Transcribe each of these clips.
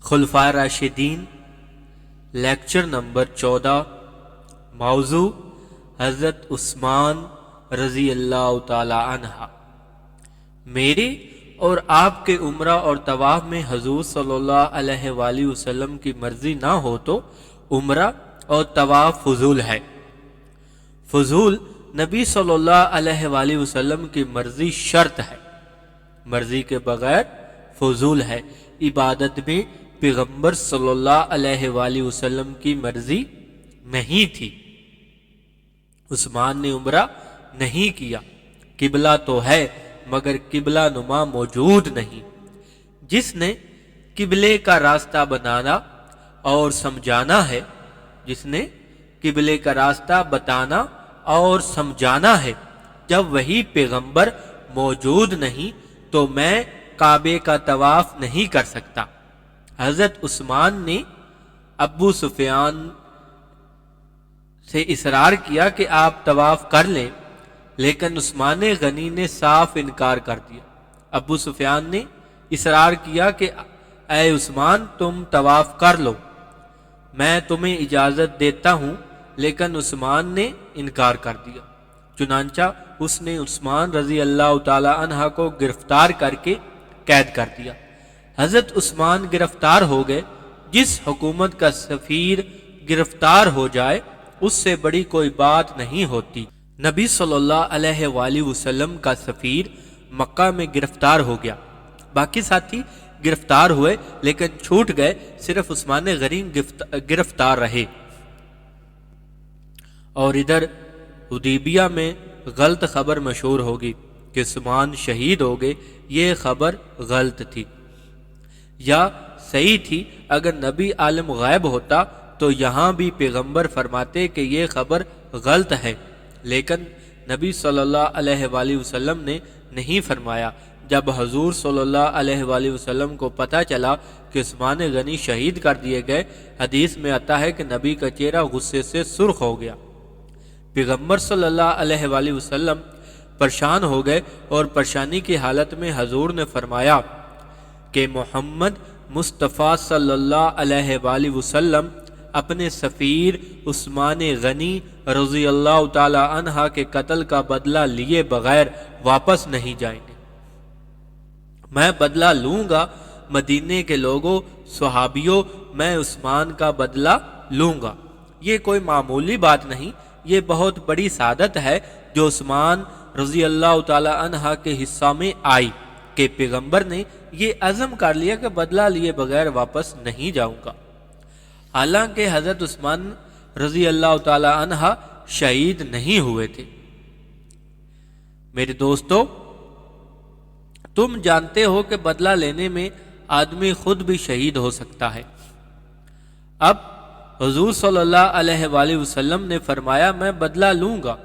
خلفائے راشدین lecture number 14 موضوع حضرت عثمان رضی اللہ تعالی عنہ۔ میرے اور آپ کے عمرہ اور طواف میں حضور صلی اللہ علیہ وآلہ وسلم کی مرضی نہ ہو تو عمرہ اور طواف فضول ہے۔ فضول نبی صلی اللہ علیہ وآلہ وسلم کی مرضی شرط ہے، مرضی کے بغیر فضول ہے۔ عبادت میں پیغمبر صلی اللہ علیہ وآلہ وسلم کی مرضی نہیں تھی۔ عثمان نے عمرہ نہیں کیا۔ قبلہ تو ہے مگر قبلہ نما موجود نہیں۔ جس نے قبلے کا راستہ بنانا اور سمجھانا ہے، جس نے قبلے کا راستہ بتانا اور سمجھانا ہے، جب وہی پیغمبر موجود نہیں تو میں کعبے کا طواف نہیں کر سکتا۔ حضرت عثمان نے ابو سفیان سے اصرار کیا کہ آپ طواف کر لیں، لیکن عثمان غنی نے صاف انکار کر دیا۔ ابو سفیان نے اصرار کیا کہ اے عثمان تم طواف کر لو، میں تمہیں اجازت دیتا ہوں، لیکن عثمان نے انکار کر دیا۔ چنانچہ اس نے عثمان رضی اللہ تعالی عنہ کو گرفتار کر کے قید کر دیا۔ حضرت عثمان گرفتار ہو گئے۔ جس حکومت کا سفیر گرفتار ہو جائے اس سے بڑی کوئی بات نہیں ہوتی۔ نبی صلی اللہ علیہ وآلہ وسلم کا سفیر مکہ میں گرفتار ہو گیا، باقی ساتھی گرفتار ہوئے لیکن چھوٹ گئے، صرف عثمان غنی گرفتار رہے۔ اور ادھر حدیبیہ میں غلط خبر مشہور ہوگی کہ عثمان شہید ہو گئے۔ یہ خبر غلط تھی یا صحیح تھی؟ اگر نبی عالم غیب ہوتا تو یہاں بھی پیغمبر فرماتے کہ یہ خبر غلط ہے، لیکن نبی صلی اللہ علیہ وآلہ وسلم نے نہیں فرمایا۔ جب حضور صلی اللہ علیہ وآلہ وسلم کو پتہ چلا کہ عثمان غنی شہید کر دیے گئے، حدیث میں آتا ہے کہ نبی کا چہرہ غصے سے سرخ ہو گیا۔ پیغمبر صلی اللہ علیہ وآلہ وسلم پریشان ہو گئے اور پریشانی کی حالت میں حضور نے فرمایا کہ محمد مصطفیٰ صلی اللہ علیہ وآلہ وسلم اپنے سفیر عثمان غنی رضی اللہ تعالی عنہ کے قتل کا بدلہ لیے بغیر واپس نہیں جائیں گے۔ میں بدلہ لوں گا، مدینے کے لوگوں، صحابیوں، میں عثمان کا بدلہ لوں گا۔ یہ کوئی معمولی بات نہیں، یہ بہت بڑی سعادت ہے جو عثمان رضی اللہ تعالی عنہ کے حصہ میں آئی کہ پیغمبر نے یہ عزم کر لیا کہ بدلہ لیے بغیر واپس نہیں جاؤں گا۔ حالانکہ حضرت عثمان رضی اللہ تعالی عنہ شہید نہیں ہوئے تھے۔ میرے دوستو، تم جانتے ہو کہ بدلہ لینے میں آدمی خود بھی شہید ہو سکتا ہے۔ اب حضور صلی اللہ علیہ وآلہ وسلم نے فرمایا میں بدلہ لوں گا،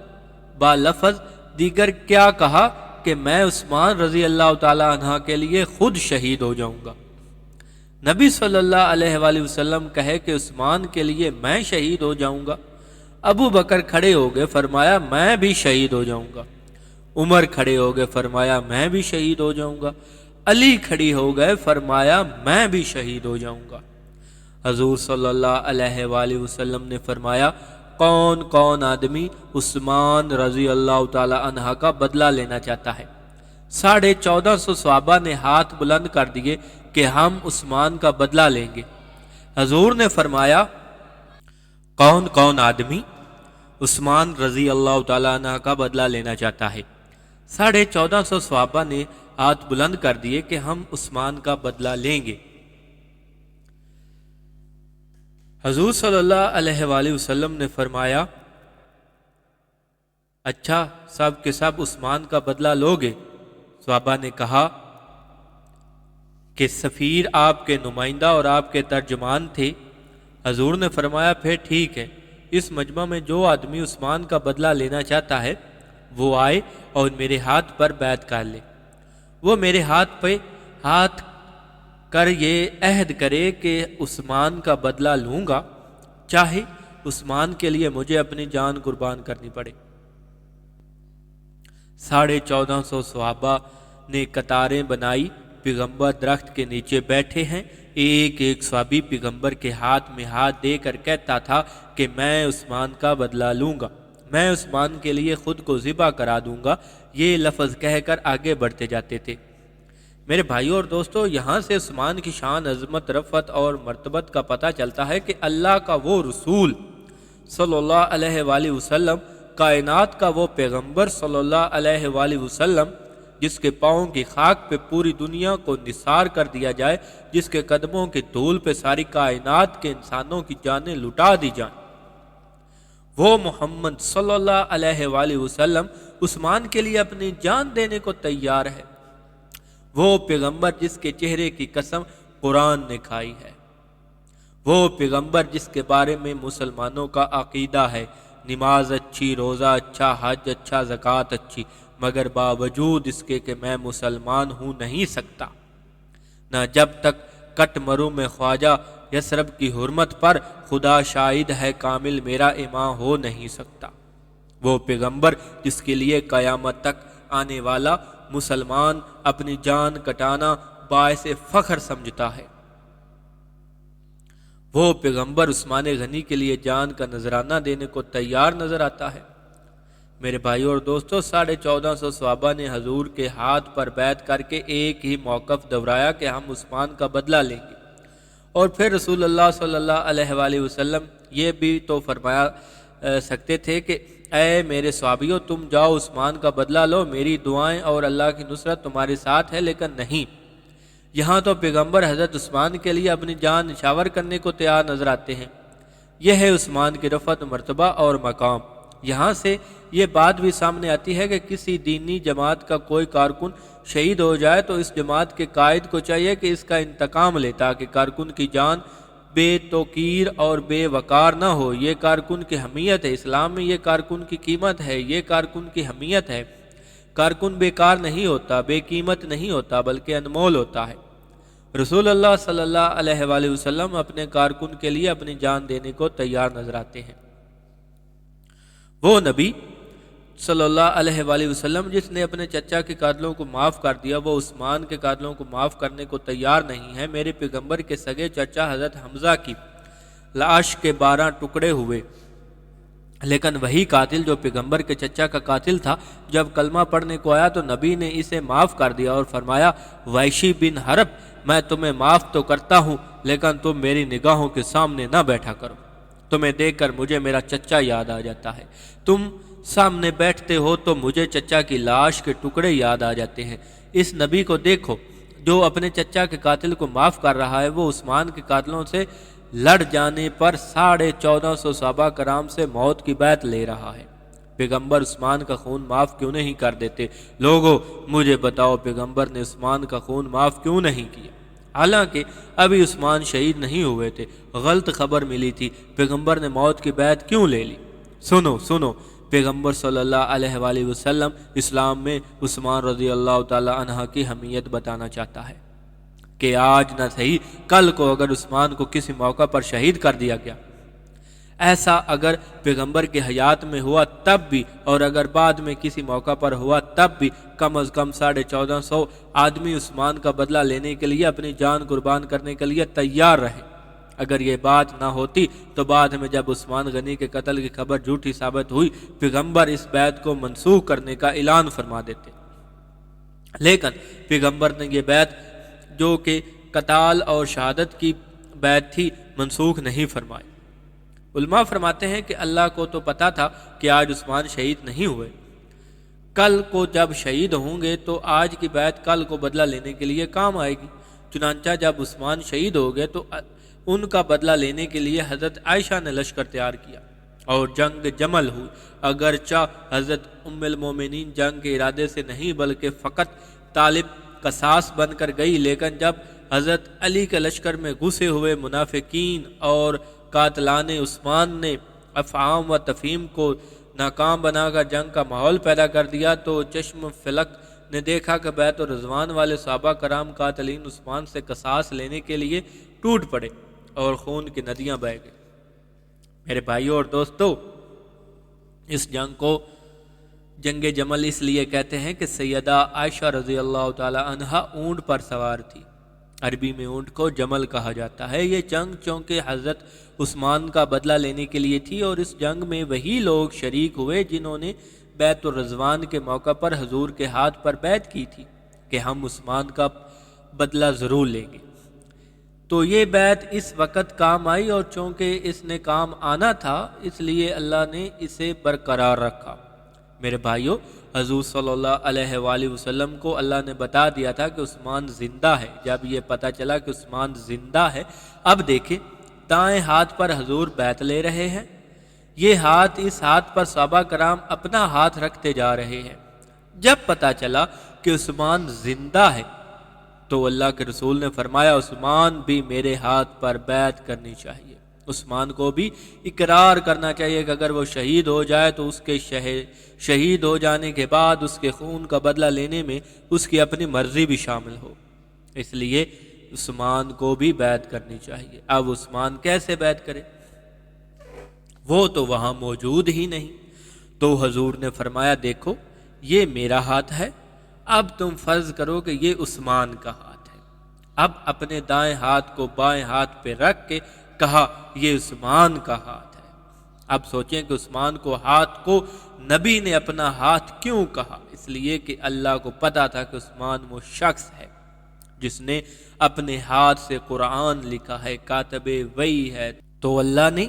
با لفظ دیگر کیا کہا کہ میں عثمان رضی اللہ تعالی عنہ کے لیے خود شہید ہو جاؤں گا۔ نبی صلی اللہ علیہ وآلہ وسلم کہے کہ عثمان کے لیے میں شہید ہو جاؤں گا۔ ابو بکر کھڑے ہو گئے، فرمایا میں بھی شہید ہو جاؤں گا۔ عمر کھڑے ہو گئے، فرمایا میں بھی شہید ہو جاؤں گا۔ علی کھڑی ہو گئے، فرمایا میں بھی شہید ہو جاؤں گا۔ حضور صلی اللہ علیہ وآلہ وسلم نے فرمایا کون کون آدمی عثمان رضی اللہ تعالی عنہ کا بدلہ لینا چاہتا ہے؟ 1450 صحابہ نے ہاتھ بلند کر دیے کہ ہم عثمان کا بدلہ لیں گے۔ حضور نے فرمایا کون کون آدمی عثمان رضی اللہ تعالی عنہ کا بدلہ لینا چاہتا ہے؟ 1450 صحابہ نے ہاتھ بلند کر دیے کہ ہم عثمان کا بدلہ لیں گے۔ حضور صلی اللہ علیہ وآلہ وسلم نے فرمایا اچھا سب کے سب عثمان کا بدلہ لوگے؟ صحابہ نے کہا کہ سفیر آپ کے نمائندہ اور آپ کے ترجمان تھے۔ حضور نے فرمایا پھر ٹھیک ہے، اس مجمع میں جو آدمی عثمان کا بدلہ لینا چاہتا ہے وہ آئے اور میرے ہاتھ پر بیعت کر لے۔ وہ میرے ہاتھ پہ ہاتھ کر یہ عہد کرے کہ عثمان کا بدلہ لوں گا، چاہے عثمان کے لیے مجھے اپنی جان قربان کرنی پڑے۔ 1450 صحابہ نے قطاریں بنائی، پیغمبر درخت کے نیچے بیٹھے ہیں، ایک ایک صحابی پیغمبر کے ہاتھ میں ہاتھ دے کر کہتا تھا کہ میں عثمان کا بدلہ لوں گا، میں عثمان کے لیے خود کو ذبح کرا دوں گا، یہ لفظ کہہ کر آگے بڑھتے جاتے تھے۔ میرے بھائیوں اور دوستو، یہاں سے عثمان کی شان، عظمت، رفعت اور مرتبت کا پتہ چلتا ہے کہ اللہ کا وہ رسول صلی اللہ علیہ وآلہ وسلم، کائنات کا وہ پیغمبر صلی اللہ علیہ وآلہ وسلم، جس کے پاؤں کی خاک پہ پوری دنیا کو نثار کر دیا جائے، جس کے قدموں کے دھول پہ ساری کائنات کے انسانوں کی جانیں لٹا دی جائیں، وہ محمد صلی اللہ علیہ وآلہ وسلم عثمان کے لیے اپنی جان دینے کو تیار ہے۔ وہ پیغمبر جس کے چہرے کی قسم قرآن نے کھائی ہے، وہ پیغمبر جس کے بارے میں مسلمانوں کا عقیدہ ہے، نماز اچھی، روزہ اچھا، حج اچھا، زکوٰۃ اچھی، مگر باوجود اس کے کہ میں مسلمان ہوں نہیں سکتا، نہ جب تک کٹ مروں میں خواجہ یثرب کی حرمت پر خدا شاہد ہے کامل میرا امام ہو نہیں سکتا۔ وہ پیغمبر جس کے لیے قیامت تک آنے والا مسلمان اپنی جان کٹانا باعث فخر سمجھتا ہے، وہ پیغمبر عثمان غنی کے لیے جان کا نذرانہ دینے کو تیار نظر آتا ہے۔ میرے بھائیوں اور دوستو، 1450 صحابہ نے حضور کے ہاتھ پر بیعت کر کے ایک ہی موقف دہرایا کہ ہم عثمان کا بدلہ لیں گے، اور پھر رسول اللہ صلی اللہ علیہ وآلہ وسلم یہ بھی تو فرمایا سکتے تھے کہ اے میرے صحابیوں، تم جاؤ عثمان کا بدلہ لو، میری دعائیں اور اللہ کی نصرت تمہارے ساتھ ہے، لیکن نہیں، یہاں تو پیغمبر حضرت عثمان کے لیے اپنی جان نچھاور کرنے کو تیار نظر آتے ہیں۔ یہ ہے عثمان کی رفعت، مرتبہ اور مقام۔ یہاں سے یہ بات بھی سامنے آتی ہے کہ کسی دینی جماعت کا کوئی کارکن شہید ہو جائے تو اس جماعت کے قائد کو چاہیے کہ اس کا انتقام لے، تاکہ کارکن کی جان بے توقیر اور بے وقار نہ ہو۔ یہ کارکن کی حمیت ہے، اسلام میں یہ کارکن کی قیمت ہے، یہ کارکن کی حمیت ہے۔ کارکن بیکار نہیں ہوتا، بے قیمت نہیں ہوتا، بلکہ انمول ہوتا ہے۔ رسول اللہ صلی اللہ علیہ وآلہ وسلم اپنے کارکن کے لیے اپنی جان دینے کو تیار نظر آتے ہیں۔ وہ نبی صلی اللہ علیہ وآلہ وسلم جس نے اپنے چچا کے قاتلوں کو معاف کر دیا، وہ عثمان کے قاتلوں کو معاف کرنے کو تیار نہیں ہے۔ میرے پیغمبر کے سگے چچا حضرت حمزہ کی لاش کے 12 ٹکڑے ہوئے، لیکن وہی قاتل جو پیغمبر کے چچا کا قاتل تھا، جب کلمہ پڑھنے کو آیا تو نبی نے اسے معاف کر دیا اور فرمایا، وحشی بن حرب، میں تمہیں معاف تو کرتا ہوں، لیکن تم میری نگاہوں کے سامنے نہ بیٹھا کرو، تمہیں دیکھ کر مجھے میرا چچا یاد آ جاتا ہے، تم سامنے بیٹھتے ہو تو مجھے چچا کی لاش کے ٹکڑے یاد آ جاتے ہیں۔ اس نبی کو دیکھو جو اپنے چچا کے قاتل کو معاف کر رہا ہے، وہ عثمان کے قاتلوں سے لڑ جانے پر 1450 صحابہ کرام سے موت کی بیعت لے رہا ہے۔ پیغمبر عثمان کا خون معاف کیوں نہیں کر دیتے؟ لوگوں مجھے بتاؤ، پیغمبر نے عثمان کا خون معاف کیوں نہیں کیا؟ حالانکہ ابھی عثمان شہید نہیں ہوئے تھے، غلط خبر ملی تھی، پیغمبر نے موت کی بیعت کیوں لے لی؟ سنو، پیغمبر صلی اللہ علیہ وآلہ وسلم اسلام میں عثمان رضی اللہ تعالی عنہ کی حمیت بتانا چاہتا ہے کہ آج نہ صحیح کل کو اگر عثمان کو کسی موقع پر شہید کر دیا گیا، ایسا اگر پیغمبر کی حیات میں ہوا تب بھی، اور اگر بعد میں کسی موقع پر ہوا تب بھی، کم از کم 1450 آدمی عثمان کا بدلہ لینے کے لیے اپنی جان قربان کرنے کے لیے تیار رہے۔ اگر یہ بات نہ ہوتی تو بعد میں جب عثمان غنی کے قتل کی خبر جھوٹی ثابت ہوئی، پیغمبر اس بیعت کو منسوخ کرنے کا اعلان فرما دیتے، لیکن پیغمبر نے یہ بیعت جو کہ قتال اور شہادت کی بیعت تھی منسوخ نہیں فرمائی۔ علماء فرماتے ہیں کہ اللہ کو تو پتا تھا کہ آج عثمان شہید نہیں ہوئے، کل کو جب شہید ہوں گے تو آج کی بیعت کل کو بدلہ لینے کے لیے کام آئے گی۔ چنانچہ جب عثمان شہید ہو گئے تو ان کا بدلہ لینے کے لیے حضرت عائشہ نے لشکر تیار کیا اور جنگ جمل ہوئی۔ اگرچہ حضرت ام المومنین جنگ کے ارادے سے نہیں بلکہ فقط طالب قصاص بن کر گئی، لیکن جب حضرت علی کے لشکر میں گھسے ہوئے منافقین اور قاتلان عثمان نے افہام و تفہیم کو ناکام بنا کر جنگ کا ماحول پیدا کر دیا تو چشم فلک نے دیکھا کہ بیت الرضوان والے صحابہ کرام قاتلین عثمان سے قصاص لینے کے لیے ٹوٹ پڑے اور خون کی ندیاں بہہ گئی۔ میرے بھائیوں اور دوستو، اس جنگ کو جنگ جمل اس لیے کہتے ہیں کہ سیدہ عائشہ رضی اللہ تعالی عنہا اونٹ پر سوار تھی، عربی میں اونٹ کو جمل کہا جاتا ہے۔ یہ جنگ چونکہ حضرت عثمان کا بدلہ لینے کے لیے تھی، اور اس جنگ میں وہی لوگ شریک ہوئے جنہوں نے بیعت الرضوان کے موقع پر حضور کے ہاتھ پر بیعت کی تھی کہ ہم عثمان کا بدلہ ضرور لیں گے۔ تو یہ بیعت اس وقت کام آئی، اور چونکہ اس نے کام آنا تھا اس لیے اللہ نے اسے برقرار رکھا۔ میرے بھائیو، حضور صلی اللہ علیہ وآلہ وسلم کو اللہ نے بتا دیا تھا کہ عثمان زندہ ہے۔ جب یہ پتہ چلا کہ عثمان زندہ ہے، اب دیکھیں دائیں ہاتھ پر حضور بیعت لے رہے ہیں، یہ ہاتھ، اس ہاتھ پر صحابہ کرام اپنا ہاتھ رکھتے جا رہے ہیں۔ جب پتہ چلا کہ عثمان زندہ ہے تو اللہ کے رسول نے فرمایا عثمان بھی میرے ہاتھ پر بیعت کرنی چاہیے۔ عثمان کو بھی اقرار کرنا چاہیے کہ اگر وہ شہید ہو جائے تو اس کے شہید ہو جانے کے بعد اس کے خون کا بدلہ لینے میں اس کی اپنی مرضی بھی شامل ہو، اس لیے عثمان کو بھی بیعت کرنی چاہیے۔ اب عثمان کیسے بیعت کرے؟ وہ تو وہاں موجود ہی نہیں۔ تو حضور نے فرمایا دیکھو یہ میرا ہاتھ ہے، اب تم فرض کرو کہ یہ عثمان کا ہاتھ ہے۔ اب اپنے دائیں ہاتھ کو بائیں ہاتھ پہ رکھ کے کہا یہ عثمان کا ہاتھ ہے۔ اب سوچیں کہ عثمان کو ہاتھ کو نبی نے اپنا ہاتھ کیوں کہا؟ اس لیے کہ اللہ کو پتا تھا کہ عثمان وہ شخص ہے جس نے اپنے ہاتھ سے قرآن لکھا ہے، کاتب وحی ہے۔ تو اللہ نے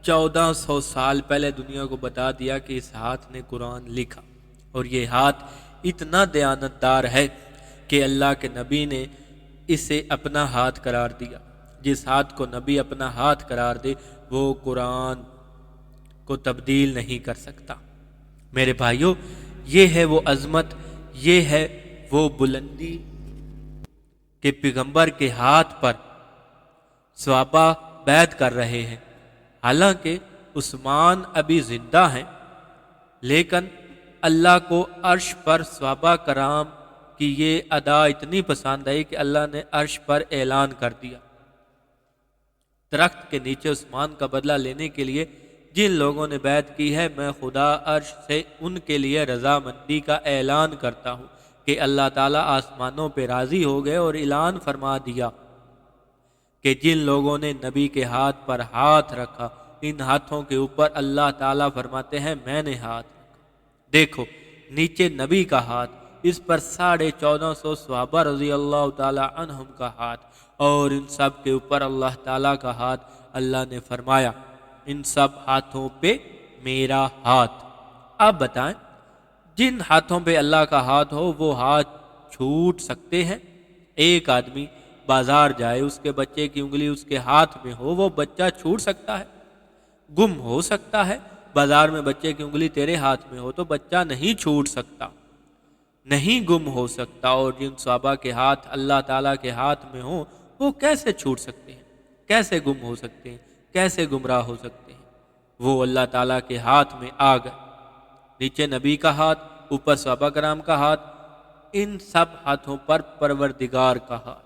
1400 سال پہلے دنیا کو بتا دیا کہ اس ہاتھ نے قرآن لکھا، اور یہ ہاتھ اتنا دیانتدار ہے کہ اللہ کے نبی نے اسے اپنا ہاتھ قرار دیا۔ جس ہاتھ کو نبی اپنا ہاتھ قرار دے وہ قرآن کو تبدیل نہیں کر سکتا۔ میرے بھائیو، یہ ہے وہ عظمت، یہ ہے وہ بلندی کہ پیغمبر کے ہاتھ پر صحابہ بیعت کر رہے ہیں۔ حالانکہ عثمان ابھی زندہ ہیں، لیکن اللہ کو عرش پر صحابہ کرام کی یہ ادا اتنی پسند آئی کہ اللہ نے عرش پر اعلان کر دیا۔ درخت کے نیچے عثمان کا بدلہ لینے کے لیے جن لوگوں نے بیعت کی ہے، میں خدا عرش سے ان کے لیے رضامندی کا اعلان کرتا ہوں کہ اللہ تعالیٰ آسمانوں پہ راضی ہو گئے، اور اعلان فرما دیا کہ جن لوگوں نے نبی کے ہاتھ پر ہاتھ رکھا ان ہاتھوں کے اوپر اللہ تعالیٰ فرماتے ہیں میں نے ہاتھ رکھا۔ دیکھو نیچے نبی کا ہاتھ، اس پر 1450 صحابہ رضی اللہ تعالیٰ عنہم کا ہاتھ، اور ان سب کے اوپر اللہ تعالیٰ کا ہاتھ۔ اللہ نے فرمایا ان سب ہاتھوں پہ میرا ہاتھ۔ اب بتائیں جن ہاتھوں پہ اللہ کا ہاتھ ہو وہ ہاتھ چھوٹ سکتے ہیں؟ ایک آدمی بازار جائے، اس کے بچے کی انگلی اس کے ہاتھ میں ہو، وہ بچہ چھوٹ سکتا ہے؟ گم ہو سکتا ہے؟ بازار میں بچے کی انگلی تیرے ہاتھ میں ہو تو بچہ نہیں چھوٹ سکتا، نہیں گم ہو سکتا۔ اور جن صحابہ کے ہاتھ اللہ تعالیٰ کے ہاتھ میں ہوں وہ کیسے چھوٹ سکتے ہیں؟ کیسے گم ہو سکتے ہیں؟ کیسے گمراہ ہو سکتے ہیں؟ وہ اللہ تعالیٰ کے ہاتھ میں آ گئے۔ نیچے نبی کا ہاتھ، اوپر صحابہ کرام کا ہاتھ، ان سب ہاتھوں پر پروردگار کا ہاتھ۔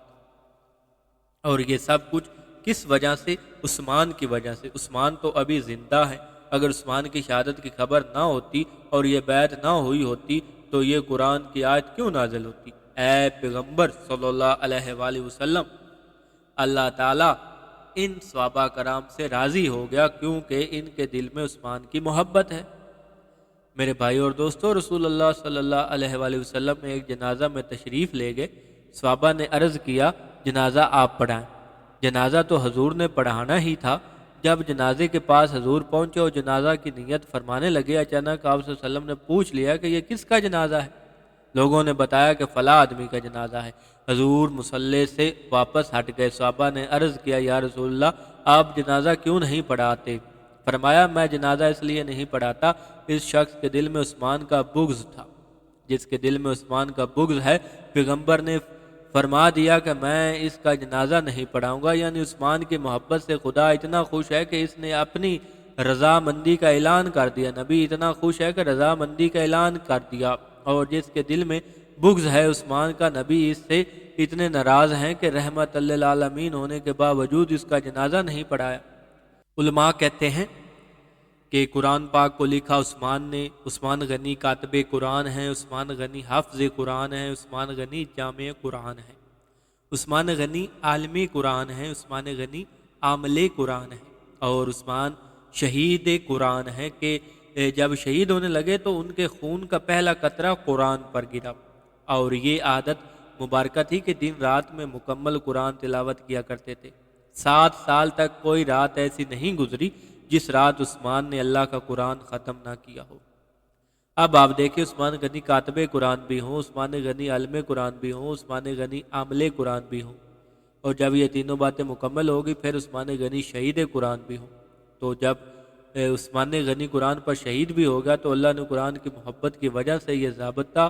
اور یہ سب کچھ کس وجہ سے؟ عثمان کی وجہ سے۔ عثمان تو ابھی زندہ ہے، اگر عثمان کی شہادت کی خبر نہ ہوتی اور یہ بیعت نہ ہوئی ہوتی تو یہ قرآن کی آیت کیوں نازل ہوتی؟ اے پیغمبر صلی اللہ علیہ وآلہ وسلم، اللہ تعالیٰ ان صحابہ کرام سے راضی ہو گیا کیونکہ ان کے دل میں عثمان کی محبت ہے۔ میرے بھائی اور دوستو، رسول اللہ صلی اللہ علیہ وآلہ وسلم میں ایک جنازہ میں تشریف لے گئے۔ صحابہ نے عرض کیا جنازہ آپ پڑھائیں۔ جنازہ تو حضور نے پڑھانا ہی تھا۔ جب جنازے کے پاس حضور پہنچے اور جنازہ کی نیت فرمانے لگے، اچانک آپ صلی اللہ علیہ وسلم نے پوچھ لیا کہ یہ کس کا جنازہ ہے؟ لوگوں نے بتایا کہ فلاں آدمی کا جنازہ ہے۔ حضور مصلی سے واپس ہٹ گئے۔ صحابہ نے عرض کیا یا رسول اللہ، آپ جنازہ کیوں نہیں پڑھاتے؟ فرمایا میں جنازہ اس لیے نہیں پڑھاتا، اس شخص کے دل میں عثمان کا بغض تھا۔ جس کے دل میں عثمان کا بغض ہے، پیغمبر نے فرما دیا کہ میں اس کا جنازہ نہیں پڑھاؤں گا، یعنی عثمان کی محبت سے خدا اتنا خوش ہے کہ اس نے اپنی رضامندی کا اعلان کر دیا۔ نبی اتنا خوش ہے کہ رضامندی کا اعلان کر دیا، اور جس کے دل میں بغض ہے عثمان کا، نبی اس سے اتنے ناراض ہیں کہ رحمت للعالمین ہونے کے باوجود اس کا جنازہ نہیں پڑھایا۔ علماء کہتے ہیں کہ قرآن پاک کو لکھا عثمان نے۔ عثمان غنی کاتب قرآن ہیں، عثمان غنی حافظ قرآن ہیں، عثمان غنی جامع قرآن ہیں۔ عثمان غنی عالمی قرآن ہے، عثمان غنی عامل قرآن ہے، اور عثمان شہید قرآن ہے کہ جب شہید ہونے لگے تو ان کے خون کا پہلا قطرہ قرآن پر گرا، اور یہ عادت مبارکہ تھی کہ دن رات میں مکمل قرآن تلاوت کیا کرتے تھے۔ 7 سال تک کوئی رات ایسی نہیں گزری جس رات عثمان نے اللہ کا قرآن ختم نہ کیا ہو۔ اب آپ دیکھیں، عثمان غنی کاتب قرآن بھی ہوں، عثمان غنی عالم قرآن بھی ہوں، عثمان غنی عامل قرآن بھی ہوں، اور جب یہ تینوں باتیں مکمل ہوگی پھر عثمان غنی شہید قرآن بھی ہوں۔ تو جب عثمان غنی قرآن پر شہید بھی ہوگا تو اللہ نے قرآن کی محبت کی وجہ سے یہ ضابطہ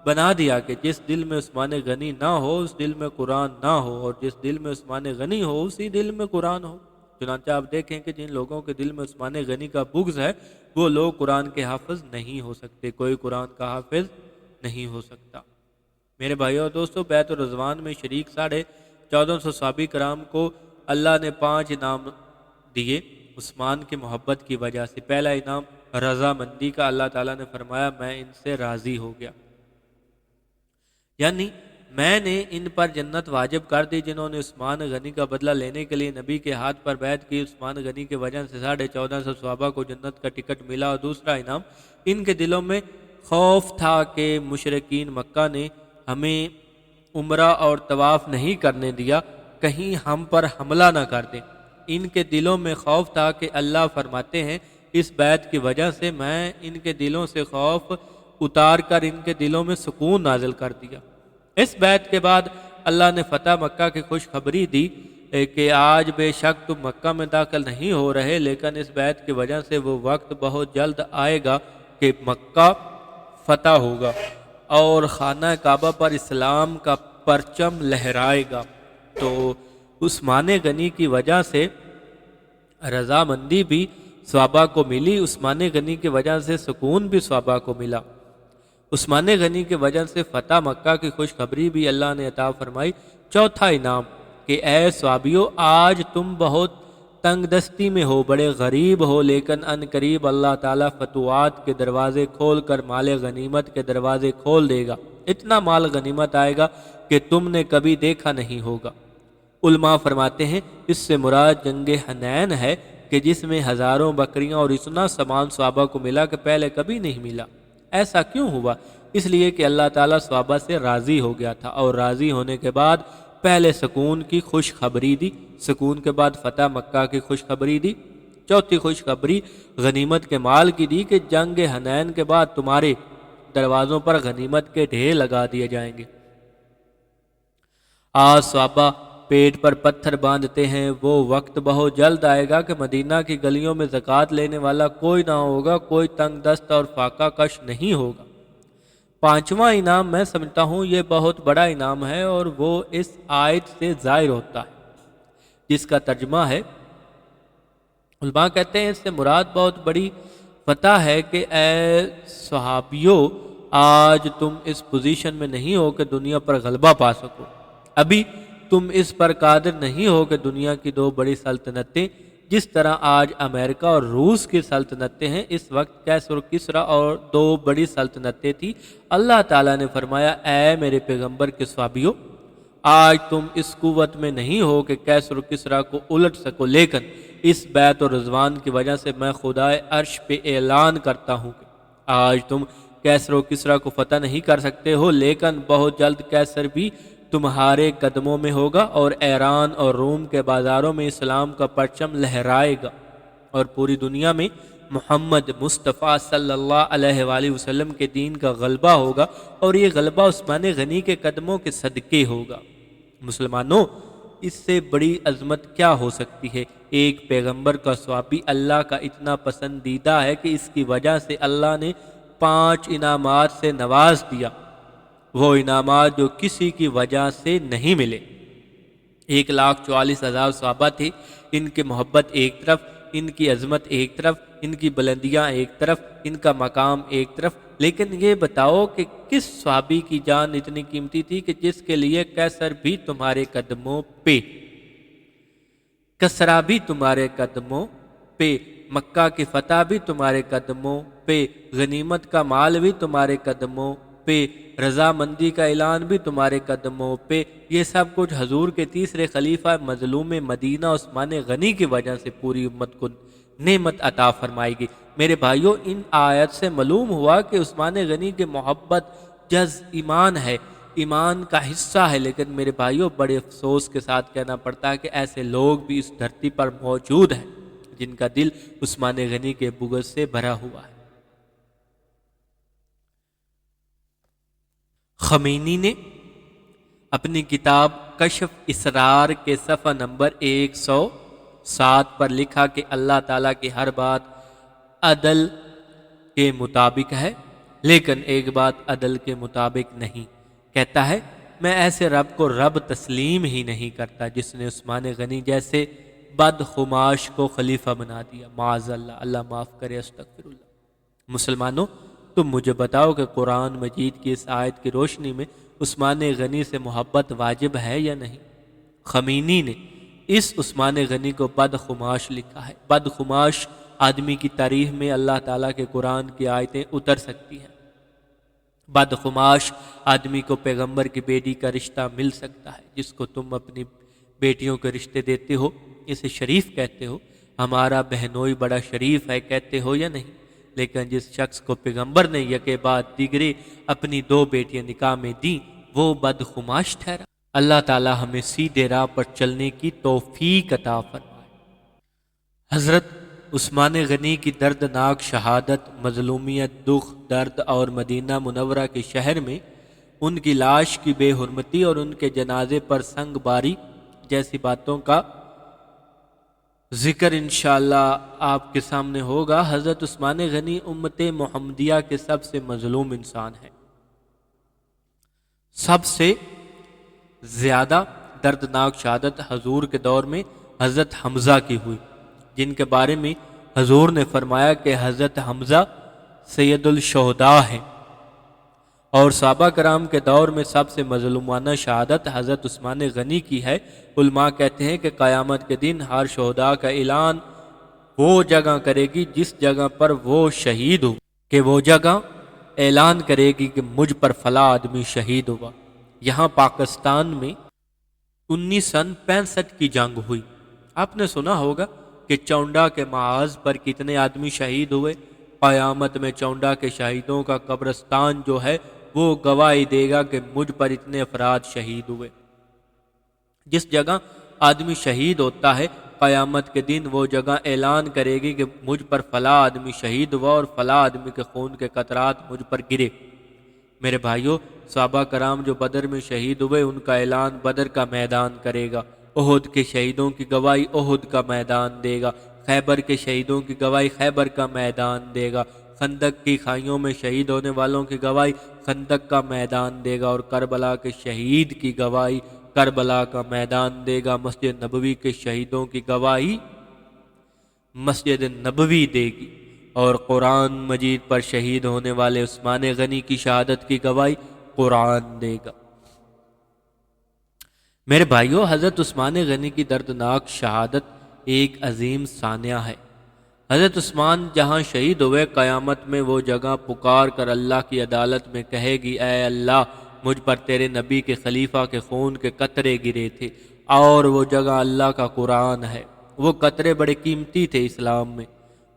بنا دیا کہ جس دل میں عثمان غنی نہ ہو اس دل میں قرآن نہ ہو، اور جس دل میں عثمان غنی ہو اسی دل میں قرآن ہو۔ چنانچہ آپ دیکھیں کہ جن لوگوں کے دل میں عثمان غنی کا بغض ہے وہ لوگ قرآن کے حافظ نہیں ہو سکتے، کوئی قرآن کا حافظ نہیں ہو سکتا۔ میرے بھائیو اور دوستو، بیعت الرضوان میں شریک 1450 صحابہ کرام کو اللہ نے 5 انعام دیے عثمان کی محبت کی وجہ سے۔ پہلا انعام رضامندی کا، اللہ تعالیٰ نے فرمایا میں ان سے راضی ہو گیا، یعنی میں نے ان پر جنت واجب کر دی جنہوں نے عثمان غنی کا بدلہ لینے کے لیے نبی کے ہاتھ پر بیعت کی۔ عثمان غنی کی وجہ سے 1450 صحابہ کو جنت کا ٹکٹ ملا۔ اور دوسرا انعام، ان کے دلوں میں خوف تھا کہ مشرکین مکہ نے ہمیں عمرہ اور طواف نہیں کرنے دیا، کہیں ہم پر حملہ نہ کر دیں۔ ان کے دلوں میں خوف تھا کہ اللہ فرماتے ہیں اس بیعت کی وجہ سے میں ان کے دلوں سے خوف اتار کر ان کے دلوں میں سکون نازل کر دیا۔ اس بیعت کے بعد اللہ نے فتح مکہ کی خوشخبری دی کہ آج بے شک تم مکہ میں داخل نہیں ہو رہے، لیکن اس بیعت کی وجہ سے وہ وقت بہت جلد آئے گا کہ مکہ فتح ہوگا اور خانہ کعبہ پر اسلام کا پرچم لہرائے گا۔ تو عثمان غنی کی وجہ سے رضامندی بھی صحابہ کو ملی، عثمان غنی کی وجہ سے سکون بھی صحابہ کو ملا، عثمان غنی کی وجہ سے فتح مکہ کی خوشخبری بھی اللہ نے عطا فرمائی۔ چوتھا انعام کہ اے صحابیو، آج تم بہت تنگ دستی میں ہو، بڑے غریب ہو، لیکن ان قریب اللہ تعالیٰ فتوحات کے دروازے کھول کر مال غنیمت کے دروازے کھول دے گا۔ اتنا مال غنیمت آئے گا کہ تم نے کبھی دیکھا نہیں ہوگا۔ علماء فرماتے ہیں اس سے مراد جنگ حنین ہے کہ جس میں ہزاروں بکریاں اور اتنا سامان صحابہ کو ملا کہ پہلے کبھی نہیں ملا۔ ایسا کیوں ہوا؟ اس لیے کہ اللہ تعالیٰ صحابہ سے راضی ہو گیا تھا، اور راضی ہونے کے بعد پہلے سکون کی خوشخبری دی، سکون کے بعد فتح مکہ کی خوشخبری دی۔ چوتھی خوشخبری غنیمت کے مال کی دی کہ جنگ حنین کے بعد تمہارے دروازوں پر غنیمت کے ڈھیر لگا دیے جائیں گے۔ آج صحابہ پیٹ پر پتھر باندھتے ہیں، وہ وقت بہت جلد آئے گا کہ مدینہ کی گلیوں میں زکوٰۃ لینے والا کوئی نہ ہوگا، کوئی تنگ دست اور فاقہ کش نہیں ہوگا۔ پانچواں انعام میں سمجھتا ہوں یہ بہت بڑا انعام ہے، اور وہ اس آیت سے ظاہر ہوتا ہے جس کا ترجمہ ہے، علماء کہتے ہیں اس سے مراد بہت بڑی فتح ہے کہ اے صحابیو، آج تم اس پوزیشن میں نہیں ہو کہ دنیا پر غلبہ پا سکو، ابھی تم اس پر قادر نہیں ہو کہ دنیا کی 2 بڑی سلطنتیں جس طرح آج امریکہ اور روس کی سلطنتیں ہیں، اس وقت کیسر و کسریٰ اور 2 بڑی سلطنتیں تھیں۔ اللہ تعالیٰ نے فرمایا اے میرے پیغمبر کے صحابیو، آج تم اس قوت میں نہیں ہو کہ کیسر و کسریٰ کو الٹ سکو، لیکن اس بیعت و رضوان کی وجہ سے میں خدائے عرش پہ اعلان کرتا ہوں کہ آج تم کیسر و کسریٰ کو فتح نہیں کر سکتے ہو، لیکن بہت جلد کیسر بھی تمہارے قدموں میں ہوگا، اور ایران اور روم کے بازاروں میں اسلام کا پرچم لہرائے گا، اور پوری دنیا میں محمد مصطفیٰ صلی اللہ علیہ وآلہ وسلم کے دین کا غلبہ ہوگا، اور یہ غلبہ عثمان غنی کے قدموں کے صدقے ہوگا۔ مسلمانوں، اس سے بڑی عظمت کیا ہو سکتی ہے؟ ایک پیغمبر کا صحابی اللہ کا اتنا پسندیدہ ہے کہ اس کی وجہ سے اللہ نے 5 انعامات سے نواز دیا، وہ انعامات جو کسی کی وجہ سے نہیں ملے۔ 1,44,000 صحابہ تھے، ان کی محبت ایک طرف، ان کی عظمت ایک طرف، ان کی بلندیاں ایک طرف، ان کا مقام ایک طرف، لیکن یہ بتاؤ کہ کس صحابی کی جان اتنی قیمتی تھی کہ جس کے لیے کیسر بھی تمہارے قدموں پہ، کسرا بھی تمہارے قدموں پہ، مکہ کی فتح بھی تمہارے قدموں پہ، غنیمت کا مال بھی تمہارے قدموں پہ، پہ، رضامندی کا اعلان بھی تمہارے قدموں پہ۔ یہ سب کچھ حضور کے تیسرے خلیفہ مظلوم مدینہ عثمان غنی کی وجہ سے پوری امت کو نعمت عطا فرمائے گی۔ میرے بھائیوں، ان آیت سے معلوم ہوا کہ عثمان غنی کی محبت جز ایمان ہے، ایمان کا حصہ ہے، لیکن میرے بھائیوں بڑے افسوس کے ساتھ کہنا پڑتا ہے کہ ایسے لوگ بھی اس دھرتی پر موجود ہیں جن کا دل عثمان غنی کے بغض سے بھرا ہوا ہے۔ خمینی نے اپنی کتاب کشف اسرار کے صفحہ نمبر 107 پر لکھا کہ اللہ تعالیٰ کی ہر بات عدل کے مطابق ہے، لیکن ایک بات عدل کے مطابق نہیں۔ کہتا ہے میں ایسے رب کو رب تسلیم ہی نہیں کرتا جس نے عثمان غنی جیسے بدخماش کو خلیفہ بنا دیا، معاذ اللہ، اللہ معاف کرے، استغفر اللہ۔ مسلمانوں، تم مجھے بتاؤ کہ قرآن مجید کی اس آیت کی روشنی میں عثمان غنی سے محبت واجب ہے یا نہیں؟ خمینی نے اس عثمان غنی کو بدخماش لکھا ہے۔ بدخماش آدمی کی تعریف میں اللہ تعالیٰ کے قرآن کی آیتیں اتر سکتی ہیں۔ بدخماش آدمی کو پیغمبر کی بیٹی کا رشتہ مل سکتا ہے۔ جس کو تم اپنی بیٹیوں کے رشتے دیتے ہو اسے شریف کہتے ہو، ہمارا بہنوئی بڑا شریف ہے کہتے ہو یا نہیں؟ لیکن جس شخص کو پیغمبر نے یکے بعد دیگرے اپنی 2 بیٹیاں نکاح میں دیں وہ بدخماش ٹھہرا۔ اللہ تعالی ہمیں سیدھے راہ پر چلنے کی توفیق عطا فرمائے۔ حضرت عثمان غنی کی دردناک شہادت، مظلومیت، دکھ، درد اور مدینہ منورہ کے شہر میں ان کی لاش کی بے حرمتی اور ان کے جنازے پر سنگ باری جیسی باتوں کا ذکر انشاءاللہ آپ کے سامنے ہوگا۔ حضرت عثمان غنی امت محمدیہ کے سب سے مظلوم انسان ہیں۔ سب سے زیادہ دردناک شہادت حضور کے دور میں حضرت حمزہ کی ہوئی، جن کے بارے میں حضور نے فرمایا کہ حضرت حمزہ سید الشہداء ہیں، اور صحابہ کرام کے دور میں سب سے مظلومانہ شہادت حضرت عثمان غنی کی ہے۔ علماء کہتے ہیں کہ قیامت کے دن ہر شہداء کا اعلان وہ جگہ کرے گی جس جگہ پر وہ شہید ہو، کہ وہ جگہ اعلان کرے گی کہ مجھ پر فلاں آدمی شہید ہوا۔ یہاں پاکستان میں 1965 کی جنگ ہوئی۔ آپ نے سنا ہوگا کہ چونڈا کے محاذ پر کتنے آدمی شہید ہوئے۔ قیامت میں چونڈا کے شہیدوں کا قبرستان جو ہے وہ گواہی دے گا کہ مجھ پر اتنے افراد شہید ہوئے۔ جس جگہ آدمی شہید ہوتا ہے قیامت کے دن وہ جگہ اعلان کرے گی کہ مجھ پر فلاں آدمی شہید ہوا اور فلاں آدمی کے خون کے قطرات مجھ پر گرے۔ میرے بھائیوں، صحابہ کرام جو بدر میں شہید ہوئے ان کا اعلان بدر کا میدان کرے گا۔ احد کے شہیدوں کی گواہی احد کا میدان دے گا۔ خیبر کے شہیدوں کی گواہی خیبر کا میدان دے گا۔ خندق کی کھائیوں میں شہید ہونے والوں کی گواہی خندق کا میدان دے گا، اور کربلا کے شہید کی گواہی کربلا کا میدان دے گا۔ مسجد نبوی کے شہیدوں کی گواہی مسجد نبوی دے گی، اور قرآن مجید پر شہید ہونے والے عثمان غنی کی شہادت کی گواہی قرآن دے گا۔ میرے بھائیوں، حضرت عثمان غنی کی دردناک شہادت ایک عظیم ثانیہ ہے۔ حضرت عثمان جہاں شہید ہوئے قیامت میں وہ جگہ پکار کر اللہ کی عدالت میں کہے گی، اے اللہ، مجھ پر تیرے نبی کے خلیفہ کے خون کے قطرے گرے تھے، اور وہ جگہ اللہ کا قرآن ہے۔ وہ قطرے بڑے قیمتی تھے اسلام میں۔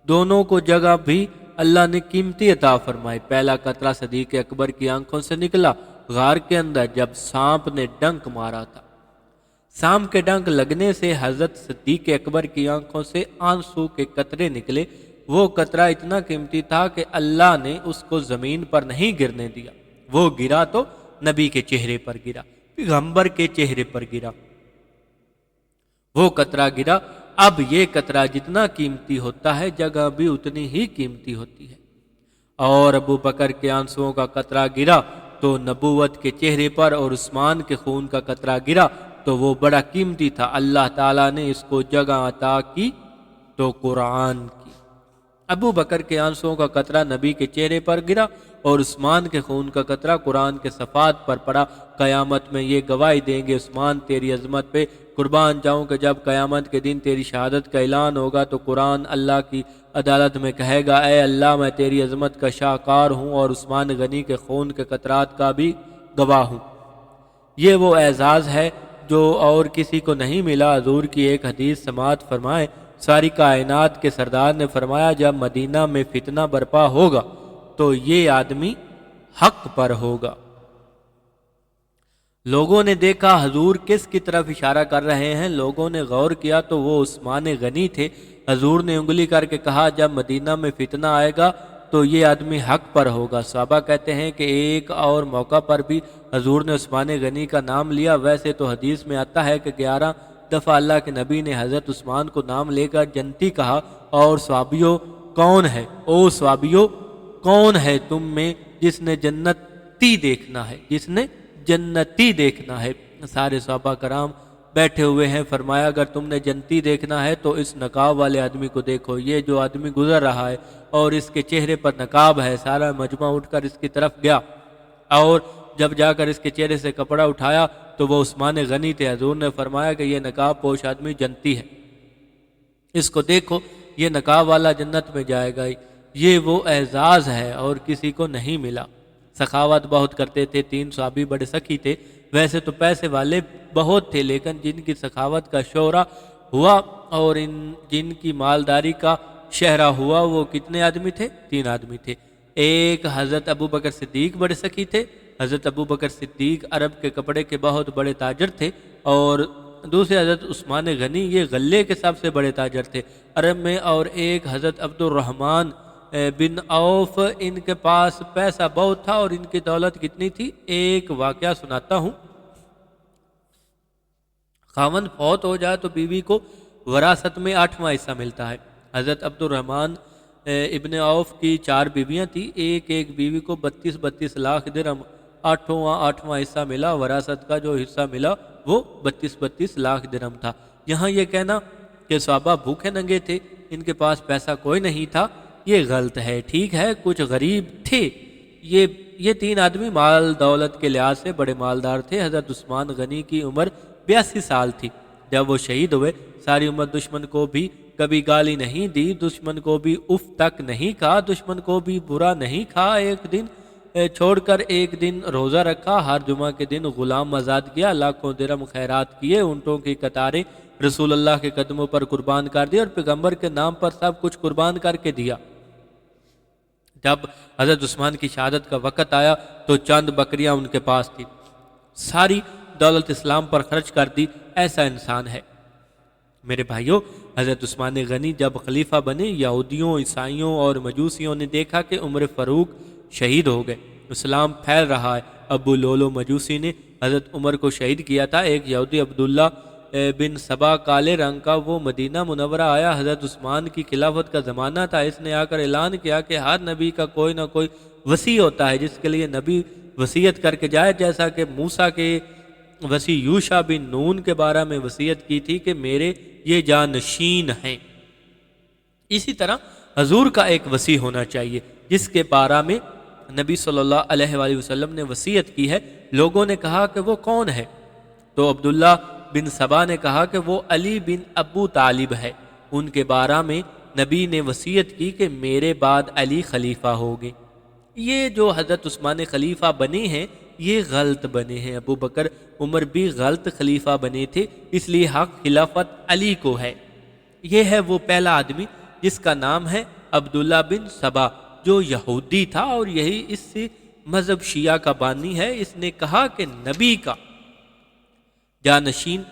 دونوں کو جگہ بھی اللہ نے قیمتی عطا فرمائی۔ پہلا قطرہ صدیق اکبر کی آنکھوں سے نکلا غار کے اندر جب سانپ نے ڈنک مارا تھا۔ سانپ کے ڈنک لگنے سے حضرت صدیق اکبر کی آنکھوں سے آنسو کے قطرے نکلے۔ وہ قطرہ اتنا قیمتی تھا کہ اللہ نے اس کو زمین پر نہیں گرنے دیا، وہ گرا تو نبی کے چہرے پر گرا، پیغمبر کے چہرے پر گرا۔ وہ قطرہ گرا۔ اب یہ قطرہ جتنا قیمتی ہوتا ہے جگہ بھی اتنی ہی قیمتی ہوتی ہے۔ اور ابو بکر کے آنسوؤں کا قطرہ گرا تو نبوت کے چہرے پر، اور عثمان کے خون کا قطرہ گرا تو وہ بڑا قیمتی تھا۔ اللہ تعالیٰ نے اس کو جگہ عطا کی تو قرآن کی۔ ابو بکر کے آنسوؤں کا قطرہ نبی کے چہرے پر گرا اور عثمان کے خون کا قطرہ قرآن کے صفحات پر پڑا۔ قیامت میں یہ گواہی دیں گے، عثمان تیری عظمت پہ قربان جاؤں کہ جب قیامت کے دن تیری شہادت کا اعلان ہوگا تو قرآن اللہ کی عدالت میں کہے گا اے اللہ میں تیری عظمت کا شاہکار ہوں اور عثمان غنی کے خون کے قطرات کا بھی گواہ ہوں۔ یہ وہ اعزاز ہے جو اور کسی کو نہیں ملا۔ حضور کی ایک حدیث سماعت فرمائیں، ساری کائنات کے سردار نے فرمایا جب مدینہ میں فتنہ برپا ہوگا تو یہ آدمی حق پر ہوگا۔ لوگوں نے دیکھا حضور کس کی طرف اشارہ کر رہے ہیں، لوگوں نے غور کیا تو وہ عثمان غنی تھے۔ حضور نے انگلی کر کے کہا جب مدینہ میں فتنہ آئے گا تو یہ آدمی حق پر ہوگا۔ صحابہ کہتے ہیں کہ ایک اور موقع پر بھی حضور نے عثمان غنی کا نام لیا۔ ویسے تو حدیث میں آتا ہے کہ 11 دفعہ اللہ کے نبی نے حضرت عثمان کو نام لے کر جنتی کہا، اور صحابیوں کون ہے، او صحابیوں کون ہے تم میں جس نے جنتی دیکھنا ہے، جس نے جنتی دیکھنا ہے؟ سارے صحابہ کرام بیٹھے ہوئے ہیں۔ فرمایا اگر تم نے جنتی دیکھنا ہے تو اس نقاب والے آدمی کو دیکھو، یہ جو آدمی گزر رہا ہے اور اس کے چہرے پر نقاب ہے۔ سارا مجمع اٹھ کر اس کی طرف گیا اور جب جا کر اس کے چہرے سے کپڑا اٹھایا تو وہ عثمان غنی تھے۔ حضور نے فرمایا کہ یہ نقاب پوش آدمی جنتی ہے، اس کو دیکھو، یہ نقاب والا جنت میں جائے گا۔ یہ وہ اعزاز ہے اور کسی کو نہیں ملا۔ سخاوت بہت کرتے تھے، 3 صحابی بڑے سخی تھے۔ ویسے تو پیسے والے بہت تھے، لیکن جن کی سخاوت کا شہرہ ہوا اور جن کی مالداری کا شہرہ ہوا وہ کتنے آدمی تھے؟ 3 آدمی تھے۔ ایک حضرت ابو بکر صدیق بڑے سخی تھے۔ حضرت ابو بکر صدیق عرب کے کپڑے کے بہت بڑے تاجر تھے، اور دوسرے حضرت عثمان غنی یہ غلے کے سب سے بڑے تاجر تھے عرب میں، اور ایک حضرت عبد الرحمن بن عوف، ان کے پاس پیسہ بہت تھا اور ان کی دولت کتنی تھی؟ ایک واقعہ سناتا ہوں۔ خاوند فوت ہو جائے تو بیوی کو وراثت میں 8واں حصہ ملتا ہے۔ حضرت عبد الرحمن ابن عوف کی 4 بیویاں تھیں، ایک بیوی کو 32 لاکھ درہم 8واں حصہ ملا۔ وراثت کا جو حصہ ملا وہ 32 لاکھ درہم تھا۔ یہاں یہ کہنا کہ صحابہ بھوکے ننگے تھے، ان کے پاس پیسہ کوئی نہیں تھا، یہ غلط ہے۔ ٹھیک ہے کچھ غریب تھے، یہ 3 آدمی مال دولت کے لحاظ سے بڑے مالدار تھے۔ حضرت عثمان غنی کی عمر 82 سال تھی جب وہ شہید ہوئے۔ ساری عمر دشمن کو بھی کبھی گالی نہیں دی، دشمن کو بھی اف تک نہیں کہا، دشمن کو بھی برا نہیں کہا، ایک دن چھوڑ کر ایک دن روزہ رکھا، ہر جمعہ کے دن غلام آزاد کیا، لاکھوں درہم خیرات کیے، اونٹوں کی قطاریں رسول اللہ کے قدموں پر قربان کر دی اور پیغمبر کے نام پر سب کچھ قربان کر کے دیا۔ جب حضرت عثمان کی شہادت کا وقت آیا تو چند بکریاں ان کے پاس تھی، ساری دولت اسلام پر خرچ کر دی۔ ایسا انسان ہے میرے بھائیوں۔ حضرت عثمان غنی جب خلیفہ بنے، یہودیوں، عیسائیوں اور مجوسیوں نے دیکھا کہ عمر فاروق شہید ہو گئے، اسلام پھیل رہا ہے۔ ابو لولو مجوسی نے حضرت عمر کو شہید کیا تھا۔ ایک یہودی عبداللہ بن سبا کالے رنگ کا، وہ مدینہ منورہ آیا۔ حضرت عثمان کی خلافت کا زمانہ تھا، اس نے آ کر اعلان کیا کہ ہر نبی کا کوئی نہ کوئی وصی ہوتا ہے جس کے لیے نبی وصیت کر کے جائے، جیسا کہ موسیٰ کے وصی یوشع بن نون کے بارے میں وصیت کی تھی کہ میرے یہ جانشین ہیں۔ اسی طرح حضور کا ایک وصی ہونا چاہیے جس کے بارے میں نبی صلی اللہ علیہ وآلہ وسلم نے وصیت کی ہے۔ لوگوں نے کہا کہ وہ کون ہے؟ تو عبداللہ بن سبا نے کہا کہ وہ علی بن ابو طالب ہے، ان کے بارے میں نبی نے وصیت کی کہ میرے بعد علی خلیفہ ہوگے۔ یہ جو حضرت عثمان خلیفہ بنے ہیں یہ غلط بنے ہیں، ابو بکر عمر بھی غلط خلیفہ بنے تھے، اس لیے حق خلافت علی کو ہے۔ یہ ہے وہ پہلا آدمی جس کا نام ہے عبداللہ بن سبا، جو یہودی تھا اور یہی اس سے مذہب شیعہ کا بانی ہے۔ اس نے کہا کہ نبی کا جانشین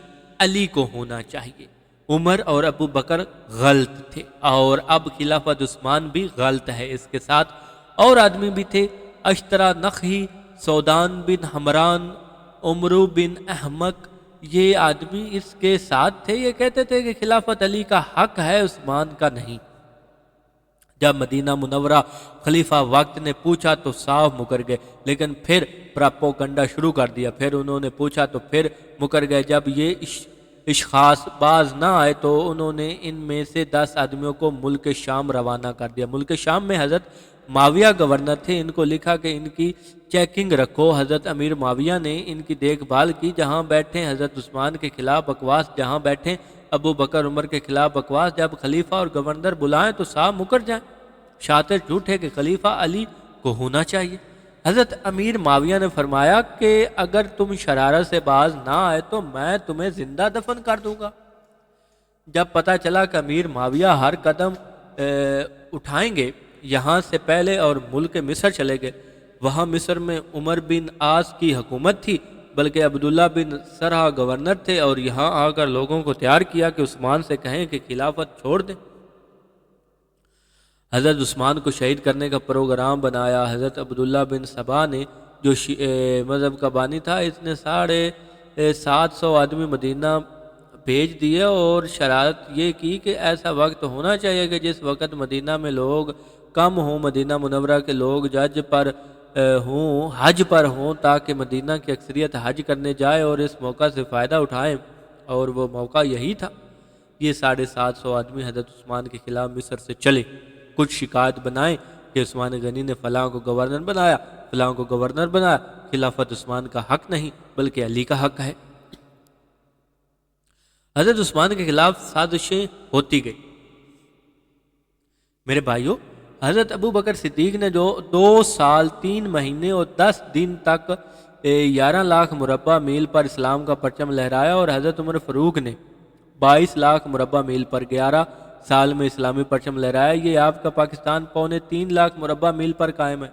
علی کو ہونا چاہیے۔ عمر اور ابو بکر غلط تھے اور اب خلافت عثمان بھی غلط ہے۔ اس کے ساتھ اور آدمی بھی تھے، اشترا نخعی، سودان بن حمران، عمرو بن احمق، یہ آدمی اس کے ساتھ تھے۔ یہ کہتے تھے کہ خلافت علی کا حق ہے، عثمان کا نہیں۔ جب مدینہ منورہ خلیفہ وقت نے پوچھا تو صاف مکر گئے، لیکن پھر پراپوگنڈا شروع کر دیا۔ پھر انہوں نے پوچھا تو پھر مکر گئے۔ جب یہ اشخاص باز نہ آئے تو انہوں نے ان میں سے 10 آدمیوں کو ملک شام روانہ کر دیا۔ ملک شام میں حضرت معاویہ گورنر تھے، ان کو لکھا کہ ان کی چیکنگ رکھو۔ حضرت امیر معاویہ نے ان کی دیکھ بھال کی، جہاں بیٹھیں حضرت عثمان کے خلاف بکواس، جہاں بیٹھیں ابو بکر عمر کے خلاف بکواس، جب خلیفہ اور گورنر بلائیں تو صاحب مکر جائیں، شاطر جھوٹ ہے کہ خلیفہ علی کو ہونا چاہیے۔ حضرت امیر معاویہ نے فرمایا کہ اگر تم شرارت سے باز نہ آئے تو میں تمہیں زندہ دفن کر دوں گا۔ جب پتہ چلا کہ امیر معاویہ ہر قدم اٹھائیں گے، یہاں سے پہلے اور ملک مصر چلے گئے۔ وہاں مصر میں عمر بن عاص کی حکومت تھی، بلکہ عبداللہ بن سرح گورنر تھے، اور یہاں آ کر لوگوں کو تیار کیا کہ عثمان سے کہیں کہ خلافت چھوڑ دیں۔ حضرت عثمان کو شہید کرنے کا پروگرام بنایا۔ حضرت عبداللہ بن سبا نے جو مذہب کا بانی تھا، اس نے 750 آدمی مدینہ بھیج دیے اور شرارت یہ کی کہ ایسا وقت ہونا چاہیے کہ جس وقت مدینہ میں لوگ کم ہوں، مدینہ منورہ کے لوگ حج پر ہوں، تاکہ مدینہ کی اکثریت حج کرنے جائے اور اس موقع سے فائدہ اٹھائیں، اور وہ موقع یہی تھا۔ یہ 750 آدمی حضرت عثمان کے خلاف مصر سے چلے، کچھ شکایت بنائیں کہ عثمان غنی نے فلاں کو گورنر بنایا، فلاں کو گورنر بنایا، خلافت عثمان کا حق نہیں بلکہ علی کا حق ہے۔ حضرت عثمان کے خلاف سازشیں ہوتی گئی۔ میرے بھائیوں، حضرت ابو بکر صدیق نے جو 2 سال 3 مہینے اور 10 دن تک 11 لاکھ مربع میل پر اسلام کا پرچم لہرایا، اور حضرت عمر فاروق نے 22 لاکھ مربع میل پر 11 سال میں اسلامی پرچم لہرایا، یہ آپ کا پاکستان 3.25 لاکھ مربع میل پر قائم ہے۔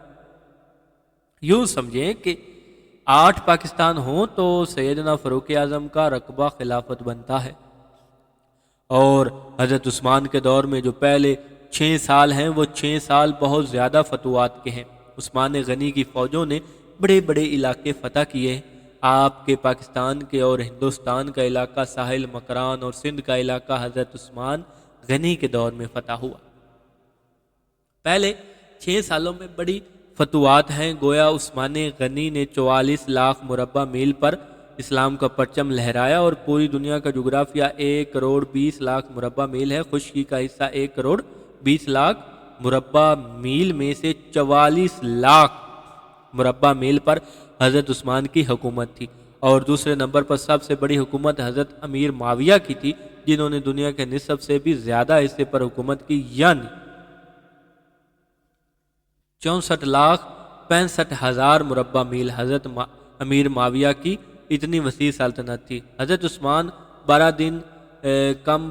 یوں سمجھیں کہ 8 پاکستان ہوں تو سیدنا فاروق اعظم کا رقبہ خلافت بنتا ہے۔ اور حضرت عثمان کے دور میں جو پہلے 6 سال ہیں، وہ 6 سال بہت زیادہ فتوحات کے ہیں۔ عثمان غنی کی فوجوں نے بڑے بڑے علاقے فتح کیے ہیں۔ آپ کے پاکستان کے اور ہندوستان کا علاقہ، ساحل مکران اور سندھ کا علاقہ حضرت عثمان غنی کے دور میں فتح ہوا۔ پہلے 6 سالوں میں بڑی فتوحات ہیں، گویا عثمان غنی نے 44 لاکھ مربع میل پر اسلام کا پرچم لہرایا، اور پوری دنیا کا جغرافیہ 1 کروڑ 20 لاکھ مربع میل ہے۔ خشکی کا حصہ 1 کروڑ 20 لاکھ مربع میل میں سے 44 لاکھ مربع میل پر حضرت عثمان کی حکومت تھی، اور دوسرے نمبر پر سب سے بڑی حکومت حضرت امیر معاویہ کی تھی، جنہوں نے دنیا کے نصف سے بھی زیادہ حصے پر حکومت کی، یعنی 64,65,000 مربع میل حضرت امیر معاویہ کی اتنی وسیع سلطنت تھی۔ حضرت عثمان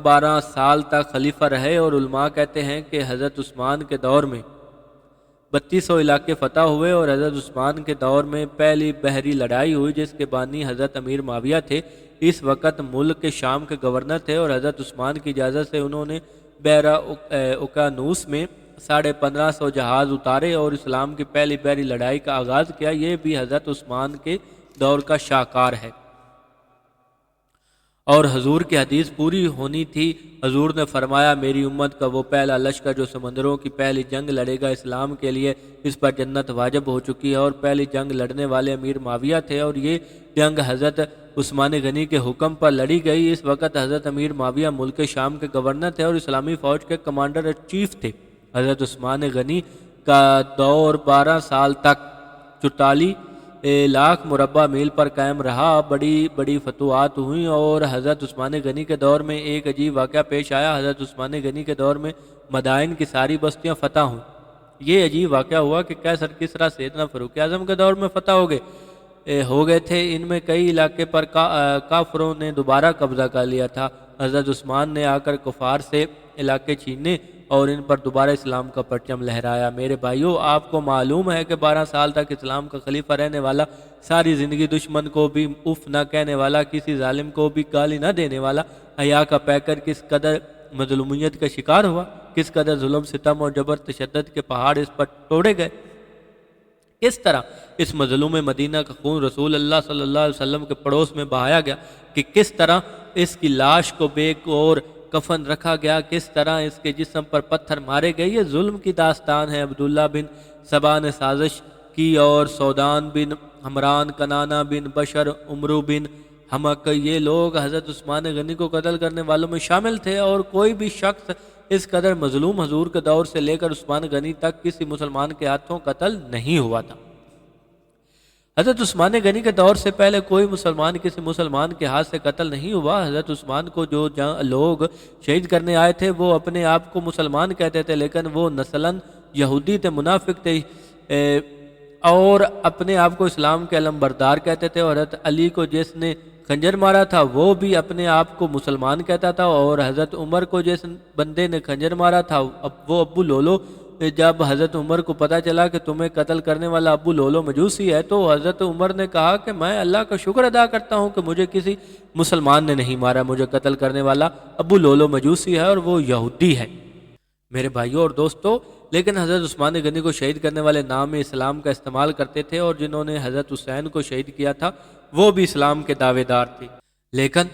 12 سال تک خلیفہ رہے، اور علماء کہتے ہیں کہ حضرت عثمان کے دور میں 3200 علاقے فتح ہوئے، اور حضرت عثمان کے دور میں پہلی بحری لڑائی ہوئی جس کے بانی حضرت امیر معاویہ تھے۔ اس وقت ملک کے شام کے گورنر تھے، اور حضرت عثمان کی اجازت سے انہوں نے بحیرہ اوقیانوس میں 1550 جہاز اتارے اور اسلام کی پہلی بحری لڑائی کا آغاز کیا۔ یہ بھی حضرت عثمان کے دور کا شاہکار ہے، اور حضور کی حدیث پوری ہونی تھی۔ حضور نے فرمایا، میری امت کا وہ پہلا لشکر جو سمندروں کی پہلی جنگ لڑے گا اسلام کے لیے، اس پر جنت واجب ہو چکی ہے، اور پہلی جنگ لڑنے والے امیر معاویہ تھے، اور یہ جنگ حضرت عثمان غنی کے حکم پر لڑی گئی۔ اس وقت حضرت امیر معاویہ ملک شام کے گورنر تھے اور اسلامی فوج کے کمانڈر چیف تھے۔ حضرت عثمان غنی کا دور 12 سال تک 44 لاکھ مربع میل پر قائم رہا۔ بڑی بڑی فتوحات ہوئیں، اور حضرت عثمان غنی کے دور میں ایک عجیب واقعہ پیش آیا۔ حضرت عثمان غنی کے دور میں مدائن کی ساری بستیاں فتح ہوئیں۔ یہ عجیب واقعہ ہوا کہ قیصر کسریٰ سیدنا فاروق اعظم کے دور میں فتح ہو گئے تھے۔ ان میں کئی علاقے پر کافروں نے دوبارہ قبضہ کر لیا تھا۔ حضرت عثمان نے آ کر کفار سے علاقے چھینے اور ان پر دوبارہ اسلام کا پرچم لہرایا۔ میرے بھائیوں، آپ کو معلوم ہے کہ 12 سال تک اسلام کا خلیفہ رہنے والا، ساری زندگی دشمن کو بھی اف نہ کہنے والا، کسی ظالم کو بھی گالی نہ دینے والا، حیا کا پیکر کس قدر مظلومیت کا شکار ہوا، کس قدر ظلم ستم اور جبر تشدد کے پہاڑ اس پر توڑے گئے، کس طرح اس مظلوم مدینہ کا خون رسول اللہ صلی اللہ علیہ وسلم کے پڑوس میں بہایا گیا، کہ کس طرح اس کی لاش کو بے اور کفن رکھا گیا، کس طرح اس کے جسم پر پتھر مارے گئے۔ یہ ظلم کی داستان ہے۔ عبداللہ بن سبا نے سازش کی، اور سودان بن حمران، کنانہ بن بشر، عمرو بن حمق، یہ لوگ حضرت عثمان غنی کو قتل کرنے والوں میں شامل تھے، اور کوئی بھی شخص اس قدر مظلوم حضور کے دور سے لے کر عثمان غنی تک کسی مسلمان کے ہاتھوں قتل نہیں ہوا تھا۔ حضرت عثمان غنی کے دور سے پہلے کوئی مسلمان کسی مسلمان کے ہاتھ سے قتل نہیں ہوا۔ حضرت عثمان کو جو لوگ شہید کرنے آئے تھے وہ اپنے آپ کو مسلمان کہتے تھے، لیکن وہ نسلاً یہودی تھے، منافق تھے، اور اپنے آپ کو اسلام کے علم بردار کہتے تھے۔ اور حضرت علی کو جس نے خنجر مارا تھا وہ بھی اپنے آپ کو مسلمان کہتا تھا، اور حضرت عمر کو جس بندے نے خنجر مارا تھا وہ ابو لولو، جب حضرت عمر کو پتہ چلا کہ تمہیں قتل کرنے والا ابو لولو مجوسی ہے تو حضرت عمر نے کہا کہ میں اللہ کا شکر ادا کرتا ہوں کہ مجھے کسی مسلمان نے نہیں مارا، مجھے قتل کرنے والا ابو لولو مجوسی ہے اور وہ یہودی ہے۔ میرے بھائیوں اور دوستو، لیکن حضرت عثمان غنی کو شہید کرنے والے نام اسلام کا استعمال کرتے تھے، اور جنہوں نے حضرت حسین کو شہید کیا تھا وہ بھی اسلام کے دعوے دار تھے۔ لیکن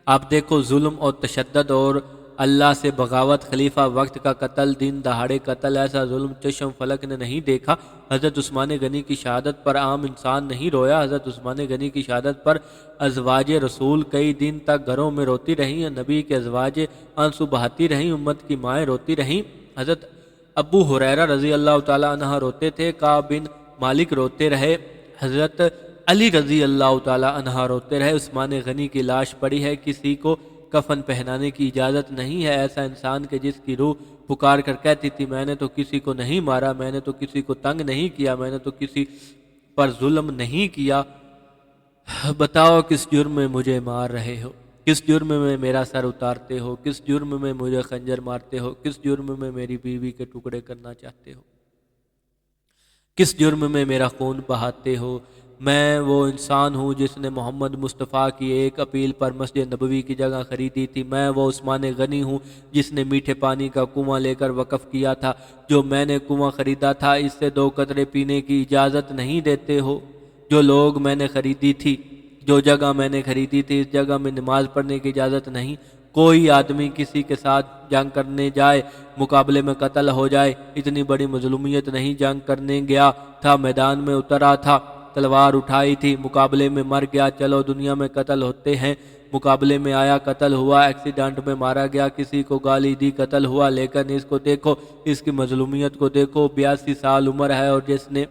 آپ دیکھو، ظلم اور تشدد اور اللہ سے بغاوت، خلیفہ وقت کا قتل، دن دہاڑے قتل، ایسا ظلم چشم فلک نے نہیں دیکھا۔ حضرت عثمان غنی کی شہادت پر عام انسان نہیں رویا۔ حضرت عثمان غنی کی شہادت پر ازواج رسول کئی دن تک گھروں میں روتی رہیں، نبی کے ازواج آنسو بہاتی رہیں، امت کی مائیں روتی رہیں۔ حضرت ابو ہریرہ رضی اللہ تعالیٰ عنہ روتے تھے، کعب بن مالک روتے رہے، حضرت علی رضی اللہ تعالیٰ عنہ روتے رہے۔ عثمان غنی کی لاش پڑی ہے، کسی کو کفن پہنانے کی اجازت نہیں ہے۔ ایسا انسان کہ جس کی روح پکار کر کہتی تھی میں نے تو کسی کو نہیں مارا، میں نے تو کسی کو تنگ نہیں کیا، میں نے تو کسی پر ظلم نہیں کیا، بتاؤ کس جرم میں مجھے مار رہے ہو، کس جرم میں میرا سر اتارتے ہو، کس جرم میں مجھے خنجر مارتے ہو، کس جرم میں میری بیوی کے ٹکڑے کرنا چاہتے ہو، کس جرم میں میرا خون بہاتے ہو۔ میں وہ انسان ہوں جس نے محمد مصطفیٰ کی ایک اپیل پر مسجد نبوی کی جگہ خریدی تھی۔ میں وہ عثمان غنی ہوں جس نے میٹھے پانی کا کنواں لے کر وقف کیا تھا۔ جو میں نے کنواں خریدا تھا اس سے 2 قطرے پینے کی اجازت نہیں دیتے ہو۔ جو لوگ میں نے خریدی تھی، جو جگہ میں نے خریدی تھی، اس جگہ میں نماز پڑھنے کی اجازت نہیں۔ کوئی آدمی کسی کے ساتھ جنگ کرنے جائے، مقابلے میں قتل ہو جائے، اتنی بڑی مظلومیت نہیں۔ جنگ کرنے گیا تھا، میدان میں اترا تھا، تلوار اٹھائی تھی، مقابلے میں مر گیا، چلو دنیا میں قتل ہوتے ہیں، مقابلے میں آیا قتل ہوا، ایکسیڈنٹ میں مارا گیا، کسی کو گالی دی قتل ہوا، لیکن اس کو دیکھو، اس کی مظلومیت کو دیکھو، 82 سال عمر ہے، اور جس نے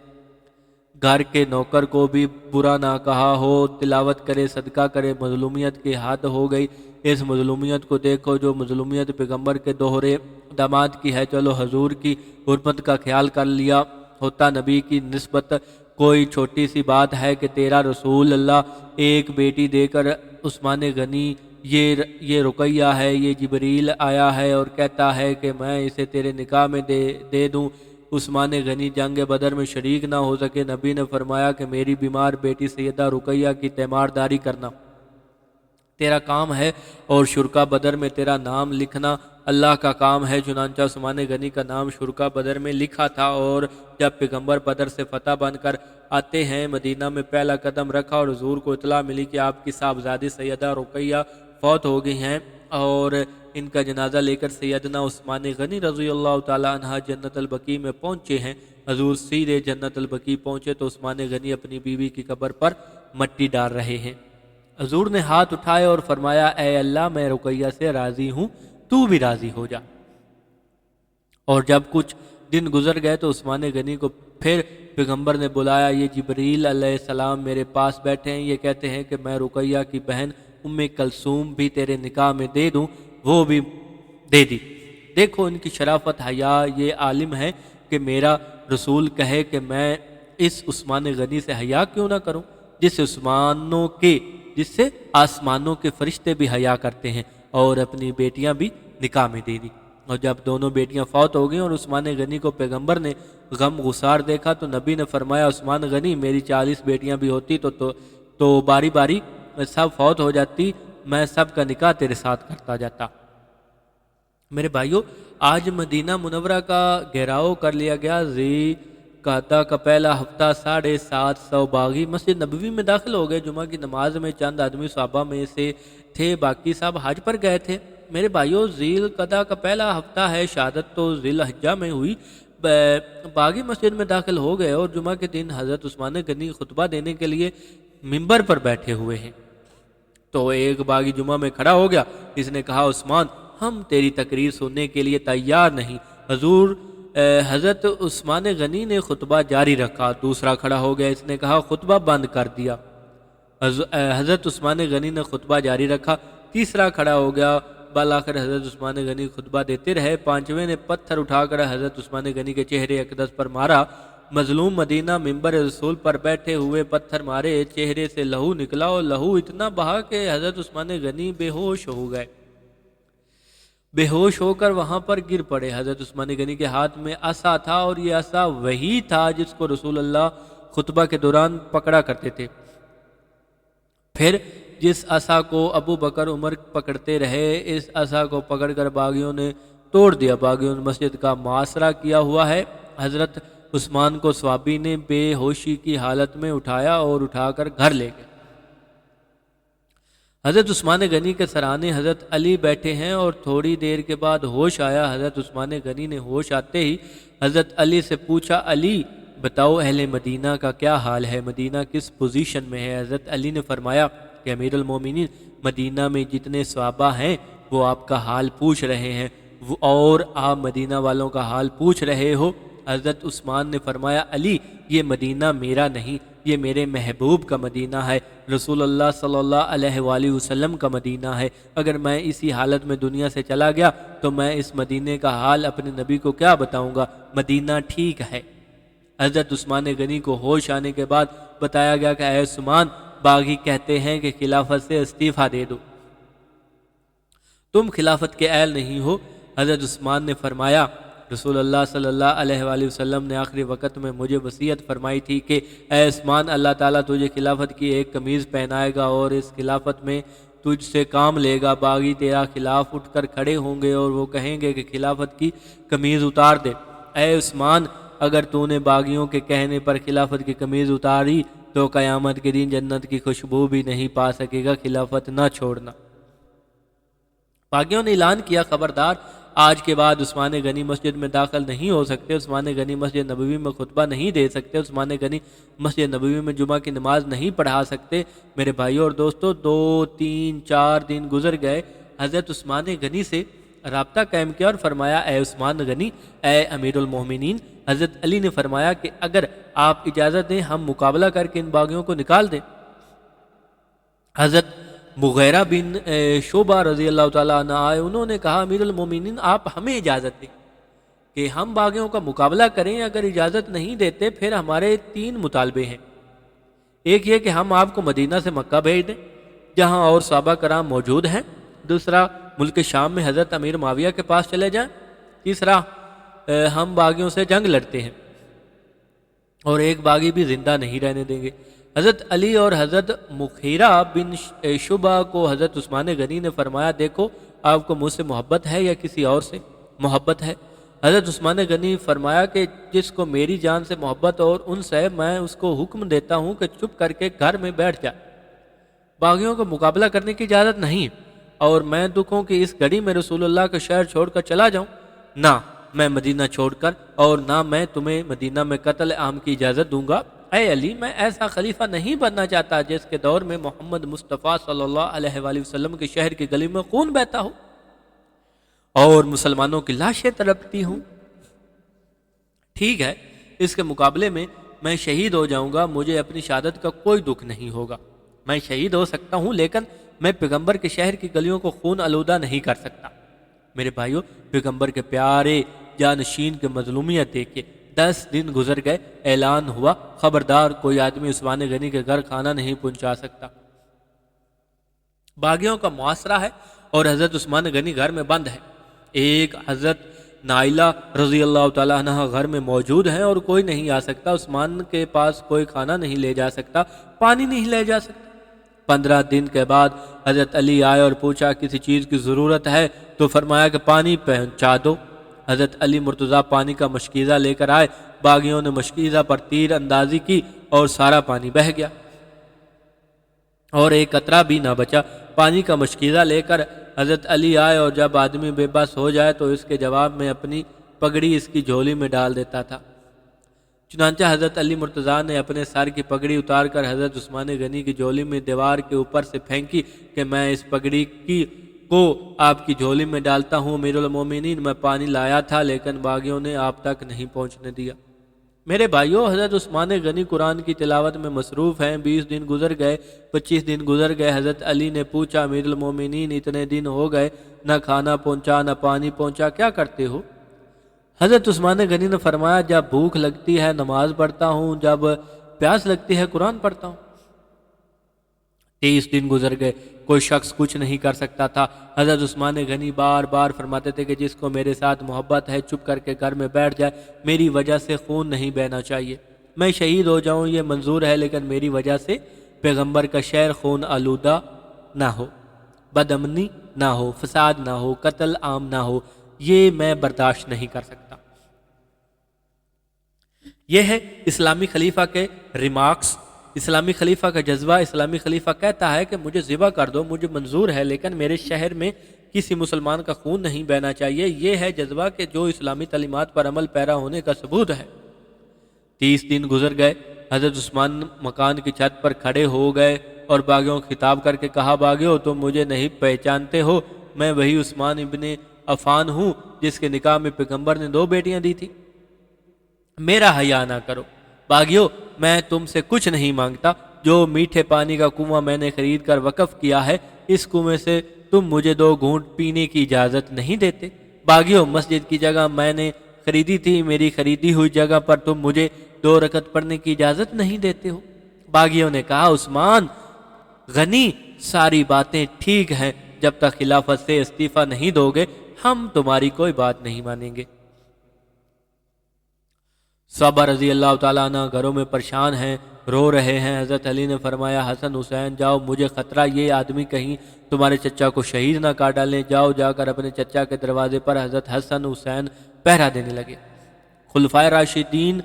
گھر کے نوکر کو بھی برا نہ کہا ہو، تلاوت کرے، صدقہ کرے، مظلومیت کی حد ہو گئی۔ اس مظلومیت کو دیکھو جو مظلومیت پیغمبر کے دوہرے داماد کی ہے۔ چلو حضور کی حرمت کا خیال کر لیا ہوتا، نبی کی نسبت کوئی چھوٹی سی بات ہے کہ تیرا رسول اللہ ایک بیٹی دے کر عثمان غنی یہ رقیہ ہے، یہ جبریل آیا ہے اور کہتا ہے کہ میں اسے تیرے نکاح میں دے دوں۔ عثمان غنی جنگ بدر میں شریک نہ ہو سکے، نبی نے فرمایا کہ میری بیمار بیٹی سیدہ رقیہ کی تیمارداری کرنا تیرا کام ہے، اور شرکا بدر میں تیرا نام لکھنا اللہ کا کام ہے۔ چنانچہ عثمان غنی کا نام شرکا بدر میں لکھا تھا، اور جب پیغمبر بدر سے فتح بن کر آتے ہیں، مدینہ میں پہلا قدم رکھا اور حضور کو اطلاع ملی کہ آپ کی صاحبزادی سیدہ رقیہ فوت ہو گئی ہیں، اور ان کا جنازہ لے کر سیدنا عثمان غنی رضی اللہ تعالیٰ عنہ جنت البقیع میں پہنچے ہیں۔ حضور سیدھے جنت البقیع پہنچے تو عثمان غنی اپنی بیوی کی قبر پر مٹی ڈال رہے ہیں۔ حضور نے ہاتھ اٹھائے اور فرمایا اے اللہ میں رقیہ سے راضی ہوں، تو بھی راضی ہو جا۔ اور جب کچھ دن گزر گئے تو عثمان غنی کو پھر پیغمبر نے بلایا، یہ جبریل علیہ السلام میرے پاس بیٹھے ہیں، یہ کہتے ہیں کہ میں رقیہ کی بہن کلثوم بھی تیرے نکاح میں دے دوں، وہ بھی دے دی۔ دیکھو ان کی شرافت، حیا، یہ عالم ہے کہ میرا رسول کہے کہ میں اس عثمان غنی سے حیا کیوں نہ کروں، جس سے آسمانوں کے فرشتے بھی حیا کرتے ہیں، اور اپنی بیٹیاں بھی نکاح میں دے دی۔ اور جب دونوں بیٹیاں فوت ہو گئیں اور عثمان غنی کو پیغمبر نے غم گسار دیکھا تو نبی نے فرمایا عثمان غنی میری 40 بیٹیاں بھی ہوتی تو باری باری سب فوت ہو جاتی، میں سب کا نکاح تیرے ساتھ کرتا جاتا۔ میرے بھائیو، آج مدینہ منورہ کا گھیراؤ کر لیا گیا۔ ذی قعدہ کا پہلا ہفتہ 750 باغی مسجد نبوی میں داخل ہو گئے۔ جمعہ کی نماز میں چند آدمی صحابہ میں سے تھے، باقی سب حج پر گئے تھے۔ میرے بھائیو، ذی القعدہ کا پہلا ہفتہ ہے، شہادت تو ذی الحجہ میں ہوئی۔ باغی مسجد میں داخل ہو گئے اور جمعہ کے دن حضرت عثمان غنی خطبہ دینے کے لیے ممبر پر بیٹھے ہوئے ہیں۔ تو ایک باغی جمعہ میں کھڑا ہو گیا، اس نے کہا عثمان ہم تیری تقریر سننے کے لیے تیار نہیں، حضور حضرت عثمان غنی نے خطبہ جاری رکھا، دوسرا کھڑا ہو گیا، اس نے کہا خطبہ بند کر دیا۔ حضرت عثمان غنی نے خطبہ جاری رکھا، تیسرا کھڑا ہو گیا، بالآخر حضرت عثمان غنی خطبہ دیتے رہے۔ پانچویں نے پتھر اٹھا کر حضرت عثمان غنی کے چہرے اقدس پر مارا۔ مظلوم مدینہ ممبر رسول پر بیٹھے ہوئے پتھر مارے، چہرے سے لہو نکلا اور لہو اتنا بہا کہ حضرت عثمان غنی بے ہوش ہو گئے، بے ہوش ہو کر وہاں پر گر پڑے۔ حضرت عثمان غنی کے ہاتھ میں عصا تھا اور یہ عصا وہی تھا جس کو رسول اللہ خطبہ کے دوران پکڑا کرتے تھے۔ پھر جس عصا کو ابو بکر عمر پکڑتے رہے، اس عصا کو پکڑ کر باغیوں نے توڑ دیا۔ باغیوں نے مسجد کا محاصرہ کیا ہوا ہے۔ حضرت عثمان کو صحابی نے بے ہوشی کی حالت میں اٹھایا اور اٹھا کر گھر لے گئے۔ حضرت عثمان غنی کے سرانے حضرت علی بیٹھے ہیں اور تھوڑی دیر کے بعد ہوش آیا۔ حضرت عثمان غنی نے ہوش آتے ہی حضرت علی سے پوچھا، علی بتاؤ اہل مدینہ کا کیا حال ہے، مدینہ کس پوزیشن میں ہے؟ حضرت علی نے فرمایا کہ امیر المومنین، مدینہ میں جتنے صحابہ ہیں وہ آپ کا حال پوچھ رہے ہیں اور آپ مدینہ والوں کا حال پوچھ رہے ہو۔ حضرت عثمان نے فرمایا، علی یہ مدینہ میرا نہیں، یہ میرے محبوب کا مدینہ ہے، رسول اللہ صلی اللہ علیہ وآلہ وسلم کا مدینہ ہے۔ اگر میں اسی حالت میں دنیا سے چلا گیا تو میں اس مدینے کا حال اپنے نبی کو کیا بتاؤں گا؟ مدینہ ٹھیک ہے۔ حضرت عثمان غنی کو ہوش آنے کے بعد بتایا گیا کہ اے عثمان، باغی کہتے ہیں کہ خلافت سے استعفیٰ دے دو، تم خلافت کے اہل نہیں ہو۔ حضرت عثمان نے فرمایا، رسول اللہ صلی اللہ علیہ وآلہ وسلم نے آخری وقت میں مجھے وصیت فرمائی تھی کہ اے عثمان، اللہ تعالیٰ تجھے خلافت کی ایک قمیض پہنائے گا اور اس خلافت میں تجھ سے کام لے گا۔ باغی تیرا خلاف اٹھ کر کھڑے ہوں گے اور وہ کہیں گے کہ خلافت کی قمیض اتار دے۔ اے عثمان، اگر تو نے باغیوں کے کہنے پر خلافت کی قمیض اتاری تو قیامت کے دن جنت کی خوشبو بھی نہیں پا سکے گا، خلافت نہ چھوڑنا۔ باغیوں نے اعلان کیا، خبردار، آج کے بعد عثمان غنی مسجد میں داخل نہیں ہو سکتے، عثمان غنی مسجد نبوی میں خطبہ نہیں دے سکتے، عثمان غنی مسجد نبوی میں جمعہ کی نماز نہیں پڑھا سکتے۔ میرے بھائیوں اور دوستوں، 2 3 4 دن گزر گئے۔ حضرت عثمان غنی سے رابطہ قائم کیا اور فرمایا، اے عثمان غنی، اے امیر المومنین۔ حضرت علی نے فرمایا کہ اگر آپ اجازت دیں ہم مقابلہ کر کے ان باغیوں کو نکال دیں۔ حضرت مغیرہ بن شعبہ رضی اللہ تعالیٰ عنہ آئے، انہوں نے کہا، امیر المومنین آپ ہمیں اجازت دیں کہ ہم باغیوں کا مقابلہ کریں، اگر اجازت نہیں دیتے پھر ہمارے 3 مطالبے ہیں۔ ایک یہ کہ ہم آپ کو مدینہ سے مکہ بھیج دیں جہاں اور صحابہ کرام موجود ہیں، دوسرا ملک شام میں حضرت امیر معاویہ کے پاس چلے جائیں، تیسرا ہم باغیوں سے جنگ لڑتے ہیں اور ایک باغی بھی زندہ نہیں رہنے دیں گے۔ حضرت علی اور حضرت مغیرہ بن شعبہ کو حضرت عثمان غنی نے فرمایا، دیکھو آپ کو مجھ سے محبت ہے یا کسی اور سے محبت ہے؟ حضرت عثمان غنی فرمایا کہ جس کو میری جان سے محبت اور ان سے، میں اس کو حکم دیتا ہوں کہ چپ کر کے گھر میں بیٹھ جائے، باغیوں کو مقابلہ کرنے کی اجازت نہیں، اور میں دکھوں کہ اس گھڑی میں رسول اللہ کا شہر چھوڑ کر چلا جاؤں، نہ میں مدینہ چھوڑ کر اور نہ میں تمہیں مدینہ میں قتل عام کی اجازت دوں گا۔ اے علی، میں ایسا خلیفہ نہیں بننا چاہتا جس کے دور میں محمد مصطفیٰ صلی اللہ علیہ وآلہ وسلم کے شہر کی گلی میں خون بہتا ہو اور مسلمانوں کی لاشیں تڑپتی ہوں۔ ٹھیک ہے، اس کے مقابلے میں شہید ہو جاؤں گا، مجھے اپنی شہادت کا کوئی دکھ نہیں ہوگا، میں شہید ہو سکتا ہوں، لیکن میں پیغمبر کے شہر کی گلیوں کو خون آلودہ نہیں کر سکتا۔ میرے بھائیوں، پیغمبر کے پیارے جانشین کے مظلومیت دیکھے، 10 دن گزر گئے، اعلان ہوا، خبردار کوئی آدمی عثمان غنی کے گھر کھانا نہیں پہنچا سکتا۔ باغیوں کا محاصرہ ہے اور حضرت عثمان غنی گھر میں بند ہے۔ ایک حضرت نائلہ رضی اللہ تعالیٰ عنہ گھر میں موجود ہیں اور کوئی نہیں آ سکتا، عثمان کے پاس کوئی کھانا نہیں لے جا سکتا، پانی نہیں لے جا سکتا۔ 15 دن کے بعد حضرت علی آئے اور پوچھا کسی چیز کی ضرورت ہے تو فرمایا کہ پانی پہنچا دو۔ حضرت علی مرتضیٰ پانی کا مشکیزہ لے کر آئے، باغیوں نے مشکیزہ پر تیر اندازی کی اور سارا پانی بہہ گیا اور ایک قطرہ بھی نہ بچا۔ پانی کا مشکیزہ لے کر حضرت علی آئے اور جب آدمی بے بس ہو جائے تو اس کے جواب میں اپنی پگڑی اس کی جھولی میں ڈال دیتا تھا۔ چنانچہ حضرت علی مرتضیٰ نے اپنے سر کی پگڑی اتار کر حضرت عثمان غنی کی جھولی میں دیوار کے اوپر سے پھینکی کہ میں اس پگڑی کو آپ کی جھولی میں ڈالتا ہوں امیر المومنین، میں پانی لایا تھا لیکن باغیوں نے آپ تک نہیں پہنچنے دیا۔ میرے بھائیوں، حضرت عثمان غنی قرآن کی تلاوت میں مصروف ہیں۔ 20 دن گزر گئے، 25 دن گزر گئے۔ حضرت علی نے پوچھا امیر المومنین اتنے دن ہو گئے، نہ کھانا پہنچا نہ پانی پہنچا، کیا کرتے ہو؟ حضرت عثمان غنی نے فرمایا جب بھوک لگتی ہے نماز پڑھتا ہوں، جب پیاس لگتی ہے قرآن پڑھتا ہوں۔ 23 دن گزر گئے، کوئی شخص کچھ نہیں کر سکتا تھا۔ حضرت عثمان غنی بار بار فرماتے تھے کہ جس کو میرے ساتھ محبت ہے چپ کر کے گھر میں بیٹھ جائے، میری وجہ سے خون نہیں بہنا چاہیے۔ میں شہید ہو جاؤں یہ منظور ہے، لیکن میری وجہ سے پیغمبر کا شہر خون آلودہ نہ ہو، بدامنی نہ ہو، فساد نہ ہو، قتل عام نہ ہو، یہ میں برداشت نہیں کر سکتا۔ یہ ہے اسلامی خلیفہ کے ریمارکس، اسلامی خلیفہ کا جذبہ۔ اسلامی خلیفہ کہتا ہے کہ مجھے ذبح کر دو، مجھے منظور ہے، لیکن میرے شہر میں کسی مسلمان کا خون نہیں بہنا چاہیے۔ یہ ہے جذبہ کہ جو اسلامی تعلیمات پر عمل پیرا ہونے کا ثبوت ہے۔ 30 دن گزر گئے، حضرت عثمان مکان کی چھت پر کھڑے ہو گئے اور باغیوں کو خطاب کر کے کہا باغیوں تم مجھے نہیں پہچانتے ہو، میں وہی عثمان ابن عفان ہوں جس کے نکاح میں پیغمبر نے 2 بیٹیاں دی تھی، میرا حیا نہ کرو۔ باغیوں میں تم سے کچھ نہیں مانگتا، جو میٹھے پانی کا کنواں میں نے خرید کر وقف کیا ہے اس کنویں سے تم مجھے 2 گھونٹ پینے کی اجازت نہیں دیتے۔ باغیوں مسجد کی جگہ میں نے خریدی تھی، میری خریدی ہوئی جگہ پر تم مجھے 2 رکعت پڑھنے کی اجازت نہیں دیتے ہو۔ باغیوں نے کہا عثمان غنی ساری باتیں ٹھیک ہیں، جب تک خلافت سے استعفیٰ نہیں دو گے ہم تمہاری کوئی بات نہیں مانیں گے۔ صحابہ رضی اللہ تعالیٰ عنہ گھروں میں پریشان ہیں، رو رہے ہیں۔ حضرت علی نے فرمایا حسن حسین جاؤ، مجھے خطرہ یہ آدمی کہیں تمہارے چچا کو شہید نہ کر ڈالیں، جاؤ جا کر اپنے چچا کے دروازے پر حضرت حسن حسین پہرا دینے لگے۔ خلفائے راشدین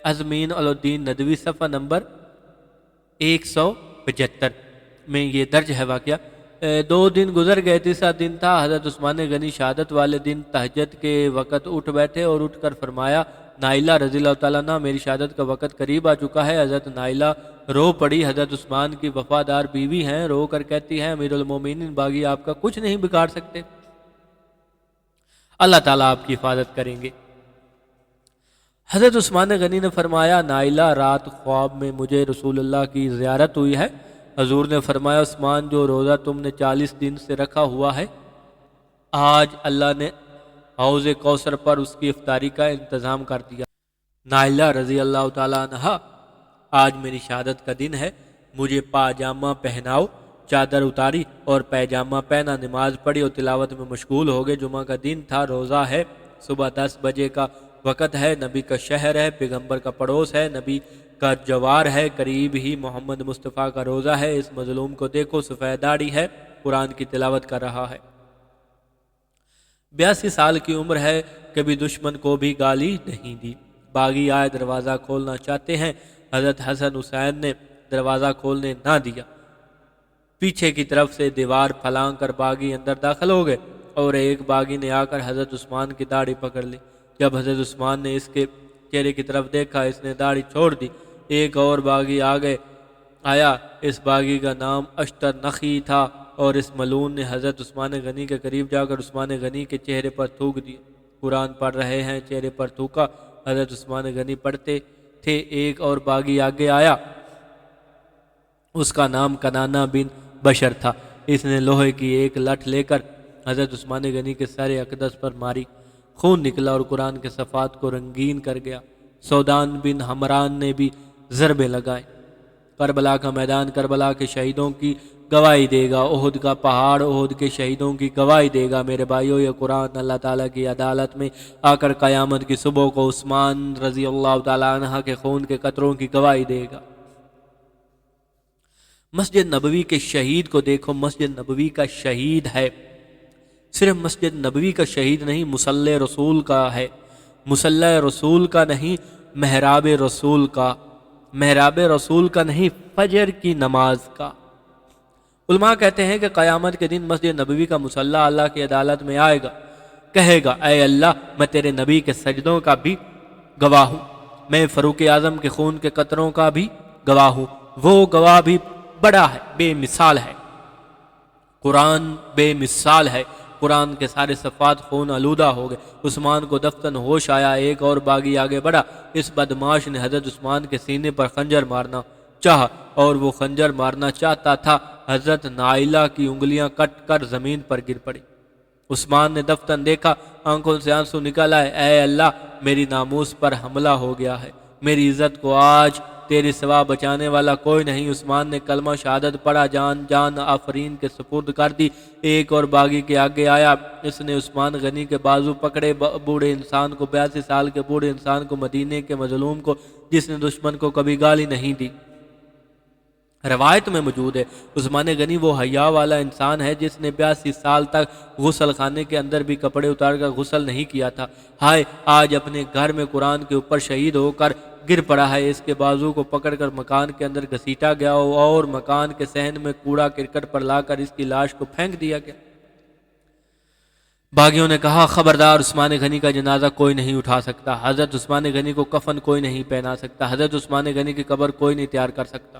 ازمین الدین ندوی صفحہ نمبر 175 میں یہ درج ہے واقعہ۔ 2 دن گزر گئے، تیسرا دن تھا۔ حضرت عثمان غنی شہادت والے دن تہجد کے وقت اٹھ بیٹھے اور اٹھ کر فرمایا نائلہ رضی اللہ تعالیٰ عنہ میری شہادت کا وقت قریب آ چکا ہے۔ حضرت نائلہ رو پڑی، حضرت عثمان کی وفادار بیوی ہیں، رو کر کہتی ہیں امیر المومنین باغی آپ کا کچھ نہیں بگاڑ سکتے، اللہ تعالیٰ آپ کی حفاظت کریں گے۔ حضرت عثمان غنی نے فرمایا نائلہ رات خواب میں مجھے رسول اللہ کی زیارت ہوئی ہے، حضور نے فرمایا عثمان جو روزہ تم نے 40 دن سے رکھا ہوا ہے آج اللہ نے حوض کوثر پر اس کی افطاری کا انتظام کر دیا۔ نائلہ رضی اللہ تعالیٰ عنہ آج میری شہادت کا دن ہے، مجھے پاجامہ پہناؤ۔ چادر اتاری اور پیجامہ پہنا، نماز پڑھی اور تلاوت میں مشغول ہو گئے۔ جمعہ کا دن تھا، روزہ ہے، صبح 10 بجے کا وقت ہے، نبی کا شہر ہے، پیغمبر کا پڑوس ہے، نبی کا جوار ہے، قریب ہی محمد مصطفیٰ کا روزہ ہے۔ اس مظلوم کو دیکھو، سفید داڑھی ہے، قرآن کی تلاوت کر رہا ہے، 82 سال کی عمر ہے، کبھی دشمن کو بھی گالی نہیں دی۔ باغی آئے، دروازہ کھولنا چاہتے ہیں، حضرت حسن حسین نے دروازہ کھولنے نہ دیا، پیچھے کی طرف سے دیوار پھلانگ کر باغی اندر داخل ہو گئے اور ایک باغی نے آ کر حضرت عثمان کی داڑھی پکڑ لی۔ جب حضرت عثمان نے اس کے چہرے کی طرف دیکھا اس نے داڑھی چھوڑ دی۔ ایک اور باغی آیا، اس باغی کا نام اشتر نخی تھا اور اس ملعون نے حضرت عثمان غنی کے قریب جا کر عثمان غنی کے چہرے پر تھوک دیا۔ قرآن پڑھ رہے ہیں، چہرے پر تھوکا، حضرت عثمان غنی پڑھتے تھے۔ ایک اور باغی آگے آیا، اس کا نام کنانہ بن بشر تھا، اس نے لوہے کی ایک لٹھ لے کر حضرت عثمان غنی کے سر اقدس پر ماری، خون نکلا اور قرآن کے صفحات کو رنگین کر گیا۔ سودان بن حمران نے بھی ضربے لگائے۔ کربلا کا میدان کربلا کے شہیدوں کی گواہی دے گا، احد کا پہاڑ احد کے شہیدوں کی گواہی دے گا۔ میرے بھائیو، یہ قرآن اللہ تعالیٰ کی عدالت میں آ کر قیامت کی صبح کو عثمان رضی اللہ تعالیٰ عنہ کے خون کے قطروں کی گواہی دے گا۔ مسجد نبوی کے شہید کو دیکھو، مسجد نبوی کا شہید ہے، صرف مسجد نبوی کا شہید نہیں، مصلی رسول کا ہے، مصلی رسول کا نہیں، محراب رسول کا، محراب رسول کا نہیں، فجر کی نماز کا۔ علماء کہتے ہیں کہ قیامت کے دن مسجد نبوی کا مصلی اللہ کی عدالت میں آئے گا، کہے گا اے اللہ میں تیرے نبی کے سجدوں کا بھی گواہ ہوں، میں فاروق اعظم کے خون کے قطروں کا بھی گواہ ہوں، وہ گواہ بھی بڑا ہے، بے مثال ہے۔ قرآن بے مثال ہے، قرآن کے سارے صفحات خون آلودہ ہو گئے۔ عثمان کو دفتن ہوش آیا، ایک اور باغی آگے بڑھا، اس بدماش نے حضرت عثمان کے سینے پر خنجر مارنا چاہا، اور وہ خنجر مارنا چاہتا تھا، حضرت نائلہ کی انگلیاں کٹ کر زمین پر گر پڑی۔ عثمان نے دفتن دیکھا، آنکھوں سے آنسو نکل آئے، اے اللہ، میری ناموس پر حملہ ہو گیا ہے، میری عزت کو آج تیرے سوا بچانے والا کوئی نہیں۔ عثمان نے کلمہ شہادت پڑھا، جان آفرین کے سپرد کر دی۔ ایک اور باغی کے آگے آیا، اس نے عثمان غنی کے بازو پکڑے، بوڑھے انسان کو، 82 سال کے بوڑھے انسان کو، مدینے کے مظلوم کو، جس نے دشمن کو کبھی گالی نہیں دی۔ روایت میں موجود ہے عثمان غنی وہ حیا والا انسان ہے جس نے 82 سال تک غسل خانے کے اندر بھی کپڑے اتار کر غسل نہیں کیا تھا۔ ہائے، آج اپنے گھر میں قرآن کے اوپر شہید ہو کر گر پڑا ہے، اس کے بازو کو پکڑ کر مکان کے اندر گھسیٹا گیا اور مکان کے صحن میں کوڑا کرکٹ پر لا کر اس کی لاش کو پھینک دیا گیا۔ باغیوں نے کہا، خبردار، عثمان غنی کا جنازہ کوئی نہیں اٹھا سکتا، حضرت عثمان غنی کو کفن کوئی نہیں پہنا سکتا، حضرت عثمان غنی کی قبر کوئی نہیں تیار کر سکتا۔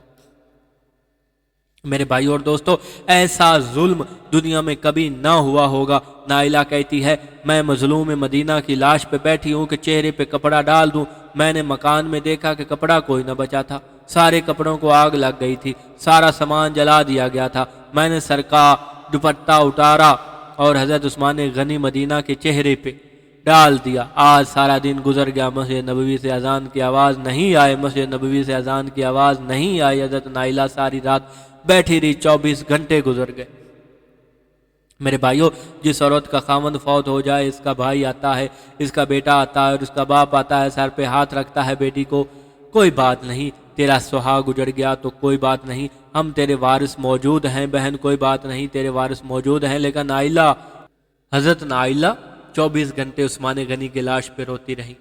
میرے بھائیو اور دوستو، ایسا ظلم دنیا میں کبھی نہ ہوا ہوگا۔ نائلہ کہتی ہے، میں مظلوم مدینہ کی لاش پہ بیٹھی ہوں کہ چہرے پہ کپڑا ڈال دوں، میں نے مکان میں دیکھا کہ کپڑا کوئی نہ بچا تھا، سارے کپڑوں کو آگ لگ گئی تھی، سارا سامان جلا دیا گیا تھا، میں نے سر کا دوپٹہ اتارا اور حضرت عثمان غنی مدینہ کے چہرے پہ ڈال دیا۔ آج سارا دن گزر گیا، مسجد نبوی سے اذان کی آواز نہیں آئی، مسجد نبوی سے اذان کی آواز نہیں آئی۔ حضرت نائلہ ساری رات بیٹھی رہی، 24 گھنٹے گزر گئے۔ میرے بھائیو، جس عورت کا خاوند فوت ہو جائے، اس کا بھائی آتا ہے، اس کا بیٹا آتا ہے اور اس کا باپ آتا ہے، سر پہ ہاتھ رکھتا ہے بیٹی کو، کوئی بات نہیں، تیرا سہاگ گزر گیا تو کوئی بات نہیں، ہم تیرے وارث موجود ہیں، بہن کوئی بات نہیں، تیرے وارث موجود ہیں۔ لیکن نائلہ، حضرت نائلہ 24 گھنٹے عثمان غنی کی لاش پہ روتی رہی،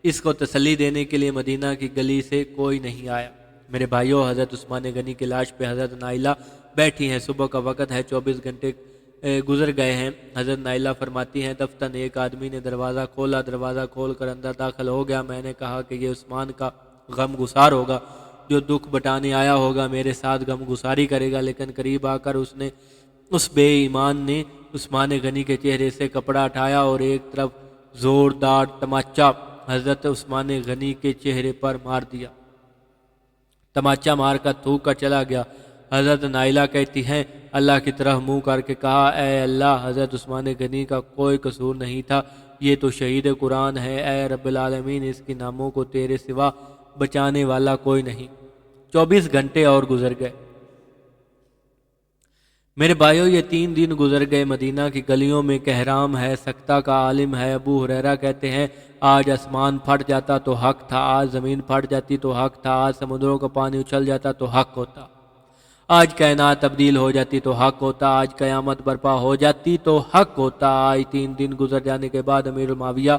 اس کو تسلی دینے کے لیے مدینہ کی گلی سے کوئی نہیں آیا۔ میرے بھائیو، حضرت عثمان غنی کی لاش پہ حضرت نائلہ بیٹھی ہیں، صبح کا وقت ہے، 24 گھنٹے گزر گئے ہیں۔ حضرت نائلہ فرماتی ہیں، دفتن ایک آدمی نے دروازہ کھولا، دروازہ کھول کر اندر داخل ہو گیا، میں نے کہا کہ یہ عثمان کا غم گسار ہوگا، جو دکھ بٹانے آیا ہوگا، میرے ساتھ غم گساری کرے گا۔ لیکن قریب آ کر اس بے ایمان نے عثمان غنی کے چہرے سے کپڑا اٹھایا اور ایک طرف زوردار تماچا حضرت عثمان غنی کے چہرے پر مار دیا، تماچا مار کر تھوک کر چلا گیا۔ حضرت نائلہ کہتی ہیں، اللہ کی طرف منہ کر کے کہا، اے اللہ، حضرت عثمان غنی کا کوئی قصور نہیں تھا، یہ تو شہید قرآن ہے، اے رب العالمین، اس کی ناموں کو تیرے سوا بچانے والا کوئی نہیں۔ 24 گھنٹے اور گزر گئے۔ میرے بھائیو، یہ 3 دن گزر گئے، مدینہ کی گلیوں میں کہرام ہے، سکتہ کا عالم ہے۔ ابو ہریرہ کہتے ہیں، آج آسمان پھٹ جاتا تو حق تھا، آج زمین پھٹ جاتی تو حق تھا، آج سمندروں کا پانی اچھل جاتا تو حق ہوتا، آج کائنات تبدیل ہو جاتی تو حق ہوتا، آج قیامت برپا ہو جاتی تو حق ہوتا۔ آج 3 دن گزر جانے کے بعد امیر معاویہ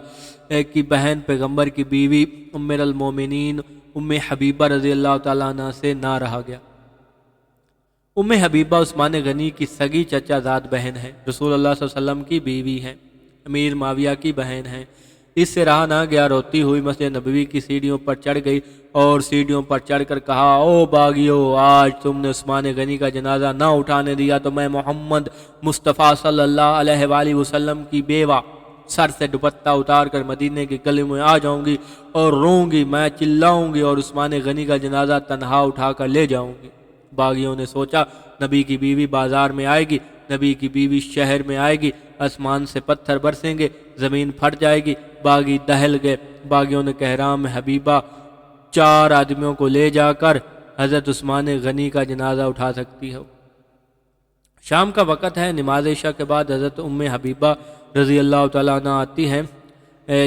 کی بہن پیغمبر کی بیوی ام المومنین ام حبیبہ رضی اللہ تعالیٰ عنہ سے نہ رہا گیا۔ ام حبیبہ عثمان غنی کی سگی چچا زاد بہن ہے، رسول اللہ صلی اللہ علیہ وسلم کی بیوی ہیں، امیر معاویہ کی بہن ہیں۔ اس سے رہا نہ گیا، روتی ہوئی مسجد نبوی کی سیڑھیوں پر چڑھ گئی اور سیڑھیوں پر چڑھ کر کہا، او باغیو، آج تم نے عثمان غنی کا جنازہ نہ اٹھانے دیا تو میں محمد مصطفیٰ صلی اللہ علیہ وآلہ وسلم کی بیوہ سر سے دوپٹہ اتار کر مدینے کے گلی میں آ جاؤں گی اور روں گی، میں چلاؤں گی اور عثمان غنی کا جنازہ تنہا اٹھا کر لے جاؤں گی۔ باغیوں نے سوچا، نبی کی بیوی بازار میں آئے گی، نبی کی بیوی شہر میں آئے گی، آسمان سے پتھر برسیں گے، زمین پھٹ جائے گی۔ باغی دہل گئے۔ باغیوں نے کہرام حبیبہ 4 آدمیوں کو لے جا کر حضرت عثمان غنی کا جنازہ اٹھا سکتی ہو۔ شام کا وقت ہے، نماز عشاء کے بعد حضرت ام حبیبہ رضی اللہ تعالیٰ عنہ آتی ہیں،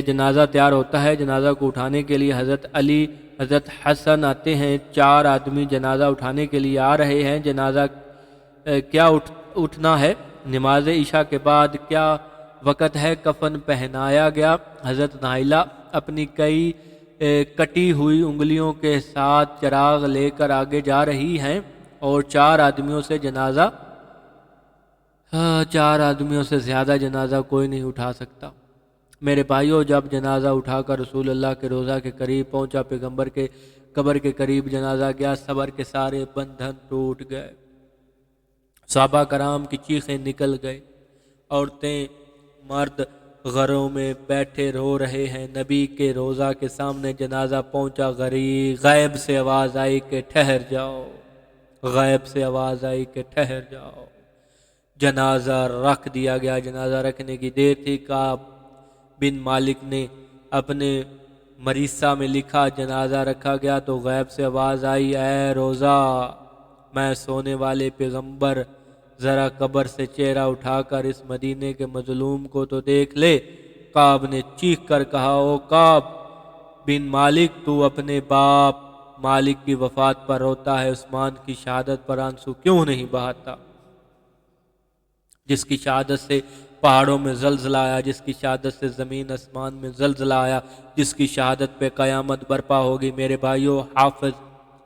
جنازہ تیار ہوتا ہے، جنازہ کو اٹھانے کے لیے حضرت علی، حضرت حسن آتے ہیں، 4 آدمی جنازہ اٹھانے کے لیے آ رہے ہیں۔ جنازہ کیا اٹھنا ہے، نماز عشاء کے بعد کیا وقت ہے، کفن پہنایا گیا۔ حضرت نائلہ اپنی کئی کٹی ہوئی انگلیوں کے ساتھ چراغ لے کر آگے جا رہی ہیں اور 4 آدمیوں سے جنازہ 4 آدمیوں سے زیادہ جنازہ کوئی نہیں اٹھا سکتا۔ میرے بھائیوں، جب جنازہ اٹھا کر رسول اللہ کے روضہ کے قریب پہنچا، پیغمبر کے قبر کے قریب جنازہ گیا، صبر کے سارے بندھن ٹوٹ گئے، صحابہ کرام کی چیخیں نکل گئے، عورتیں مرد گھروں میں بیٹھے رو رہے ہیں۔ نبی کے روضہ کے سامنے جنازہ پہنچا، غیب سے آواز آئی کہ ٹھہر جاؤ، غیب سے آواز آئی کہ ٹھہر جاؤ۔ جنازہ رکھ دیا گیا۔ جنازہ رکھنے کی دیر تھی، کعب بن مالک نے اپنے مریثہ میں لکھا جنازہ رکھا گیا تو غیب سے آواز آئی، اے روضہ میں سونے والے پیغمبر، ذرا قبر سے چہرہ اٹھا کر اس مدینے کے مظلوم کو تو دیکھ لے۔ کعب نے چیخ کر کہا، او کعب بن مالک، تو اپنے باپ مالک کی وفات پر روتا ہے، عثمان کی شہادت پر آنسو کیوں نہیں بہاتا؟ جس کی شہادت سے پہاڑوں میں زلزلہ آیا، جس کی شہادت سے زمین آسمان میں زلزلہ آیا، جس کی شہادت پہ قیامت برپا ہوگی۔ میرے بھائیو، حافظ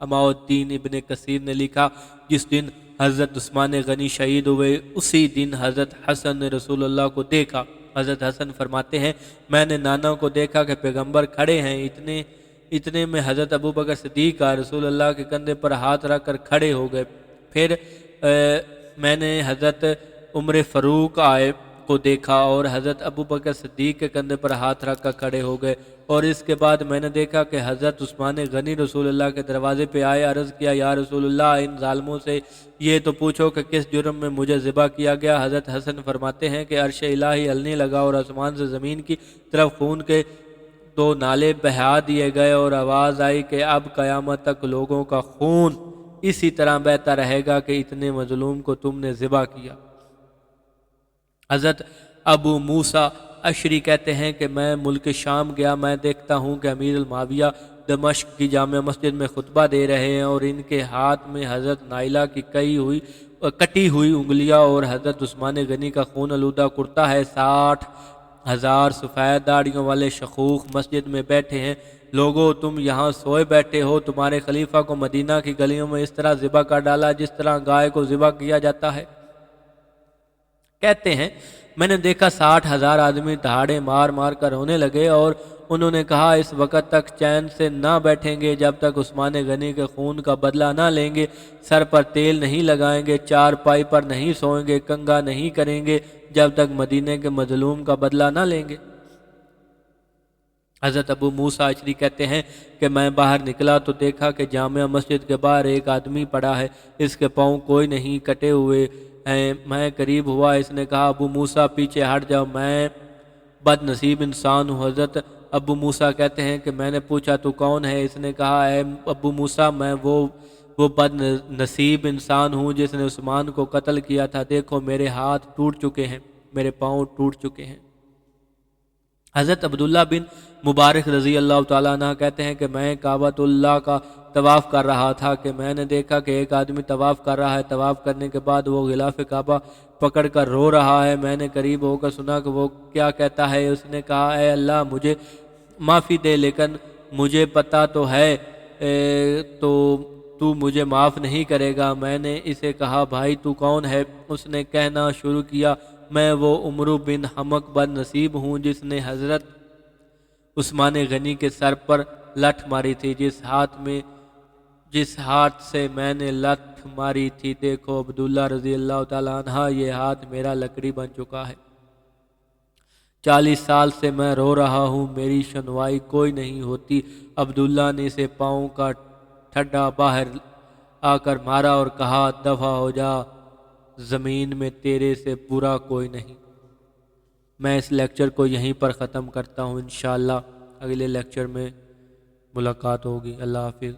اماؤ الدین ابن کثیر نے لکھا، جس دن حضرت عثمان غنی شہید ہوئے اسی دن حضرت حسن نے رسول اللہ کو دیکھا۔ حضرت حسن فرماتے ہیں، میں نے نانا کو دیکھا کہ پیغمبر کھڑے ہیں، اتنے میں حضرت ابوبکر صدیق رسول اللہ کے کندھے پر ہاتھ رکھ کر کھڑے ہو گئے۔ پھر میں نے حضرت عمر فاروق کو دیکھا اور حضرت ابوبکر صدیق کے کندھے پر ہاتھ رکھ کر کھڑے ہو گئے، اور اس کے بعد میں نے دیکھا کہ حضرت عثمان غنی رسول اللہ کے دروازے پہ آئے۔ عرض کیا، یا رسول اللہ، ان ظالموں سے یہ تو پوچھو کہ کس جرم میں مجھے ذبح کیا گیا۔ حضرت حسن فرماتے ہیں کہ عرش الہی ہلنے لگا اور آسمان سے زمین کی طرف خون کے 2 نالے بہا دیے گئے، اور آواز آئی کہ اب قیامت تک لوگوں کا خون اسی طرح بہتا رہے گا کہ اتنے مظلوم کو تم نے ذبح کیا۔ حضرت ابو موسیٰ اشری کہتے ہیں کہ میں ملک شام گیا، میں دیکھتا ہوں کہ امیر المعاویہ دمشق کی جامع مسجد میں خطبہ دے رہے ہیں، اور ان کے ہاتھ میں حضرت نائلہ کی کٹی ہوئی انگلیاں اور حضرت عثمان غنی کا خون آلودہ کرتا ہے۔ 60,000 سفید داڑھیوں والے شخوخ مسجد میں بیٹھے ہیں۔ لوگو، تم یہاں سوئے بیٹھے ہو، تمہارے خلیفہ کو مدینہ کی گلیوں میں اس طرح ذبح کر ڈالا جس طرح گائے کو ذبح کیا جاتا ہے۔ کہتے ہیں، میں نے دیکھا 60,000 آدمی دہاڑے مار مار کر رونے لگے، اور انہوں نے کہا، اس وقت تک چین سے نہ بیٹھیں گے جب تک عثمان غنی کے خون کا بدلہ نہ لیں گے، سر پر تیل نہیں لگائیں گے، چارپائی پر نہیں سوئیں گے، کنگھا نہیں کریں گے جب تک مدینے کے مظلوم کا بدلہ نہ لیں گے۔ حضرت ابو موسیٰ اشری کہتے ہیں کہ میں باہر نکلا تو دیکھا کہ جامع مسجد کے باہر ایک آدمی پڑا ہے، اس کے پاؤں کوئی نہیں کٹے ہوئے ہیں۔ میں قریب ہوا، اس نے کہا، ابو موسیٰ پیچھے ہٹ جاؤ، میں بد نصیب انسان ہوں۔ حضرت ابو موسیٰ کہتے ہیں کہ میں نے پوچھا، تو کون ہے؟ اس نے کہا، اے ابو موسیٰ، میں وہ بد نصیب انسان ہوں جس نے عثمان کو قتل کیا تھا، دیکھو میرے ہاتھ ٹوٹ چکے ہیں، میرے پاؤں ٹوٹ چکے ہیں۔ حضرت عبداللہ بن مبارک رضی اللہ تعالیٰ عنہ کہتے ہیں کہ میں کعبۃ اللہ کا طواف کر رہا تھا کہ میں نے دیکھا کہ ایک آدمی طواف کر رہا ہے، طواف کرنے کے بعد وہ غلاف کعبہ پکڑ کر رو رہا ہے۔ میں نے قریب ہو کر سنا کہ وہ کیا کہتا ہے۔ اس نے کہا، اے اللہ مجھے معافی دے، لیکن مجھے پتہ تو ہے تو مجھے معاف نہیں کرے گا۔ میں نے اسے کہا، بھائی تو کون ہے؟ اس نے کہنا شروع کیا، میں وہ عمرو بن حمق بد نصیب ہوں جس نے حضرت عثمان غنی کے سر پر لٹھ ماری تھی، جس ہاتھ سے میں نے لٹھ ماری تھی، دیکھو عبداللہ رضی اللہ تعالیٰ عنہ، یہ ہاتھ میرا لکڑی بن چکا ہے۔ 40 سال سے میں رو رہا ہوں، میری سنوائی کوئی نہیں ہوتی۔ عبداللہ نے اسے پاؤں کا ٹھڈا باہر آ کر مارا اور کہا، دفع ہو جا، زمین میں تیرے سے برا کوئی نہیں۔ میں اس لیکچر کو یہیں پر ختم کرتا ہوں، انشاءاللہ اگلے لیکچر میں ملاقات ہوگی۔ اللہ حافظ۔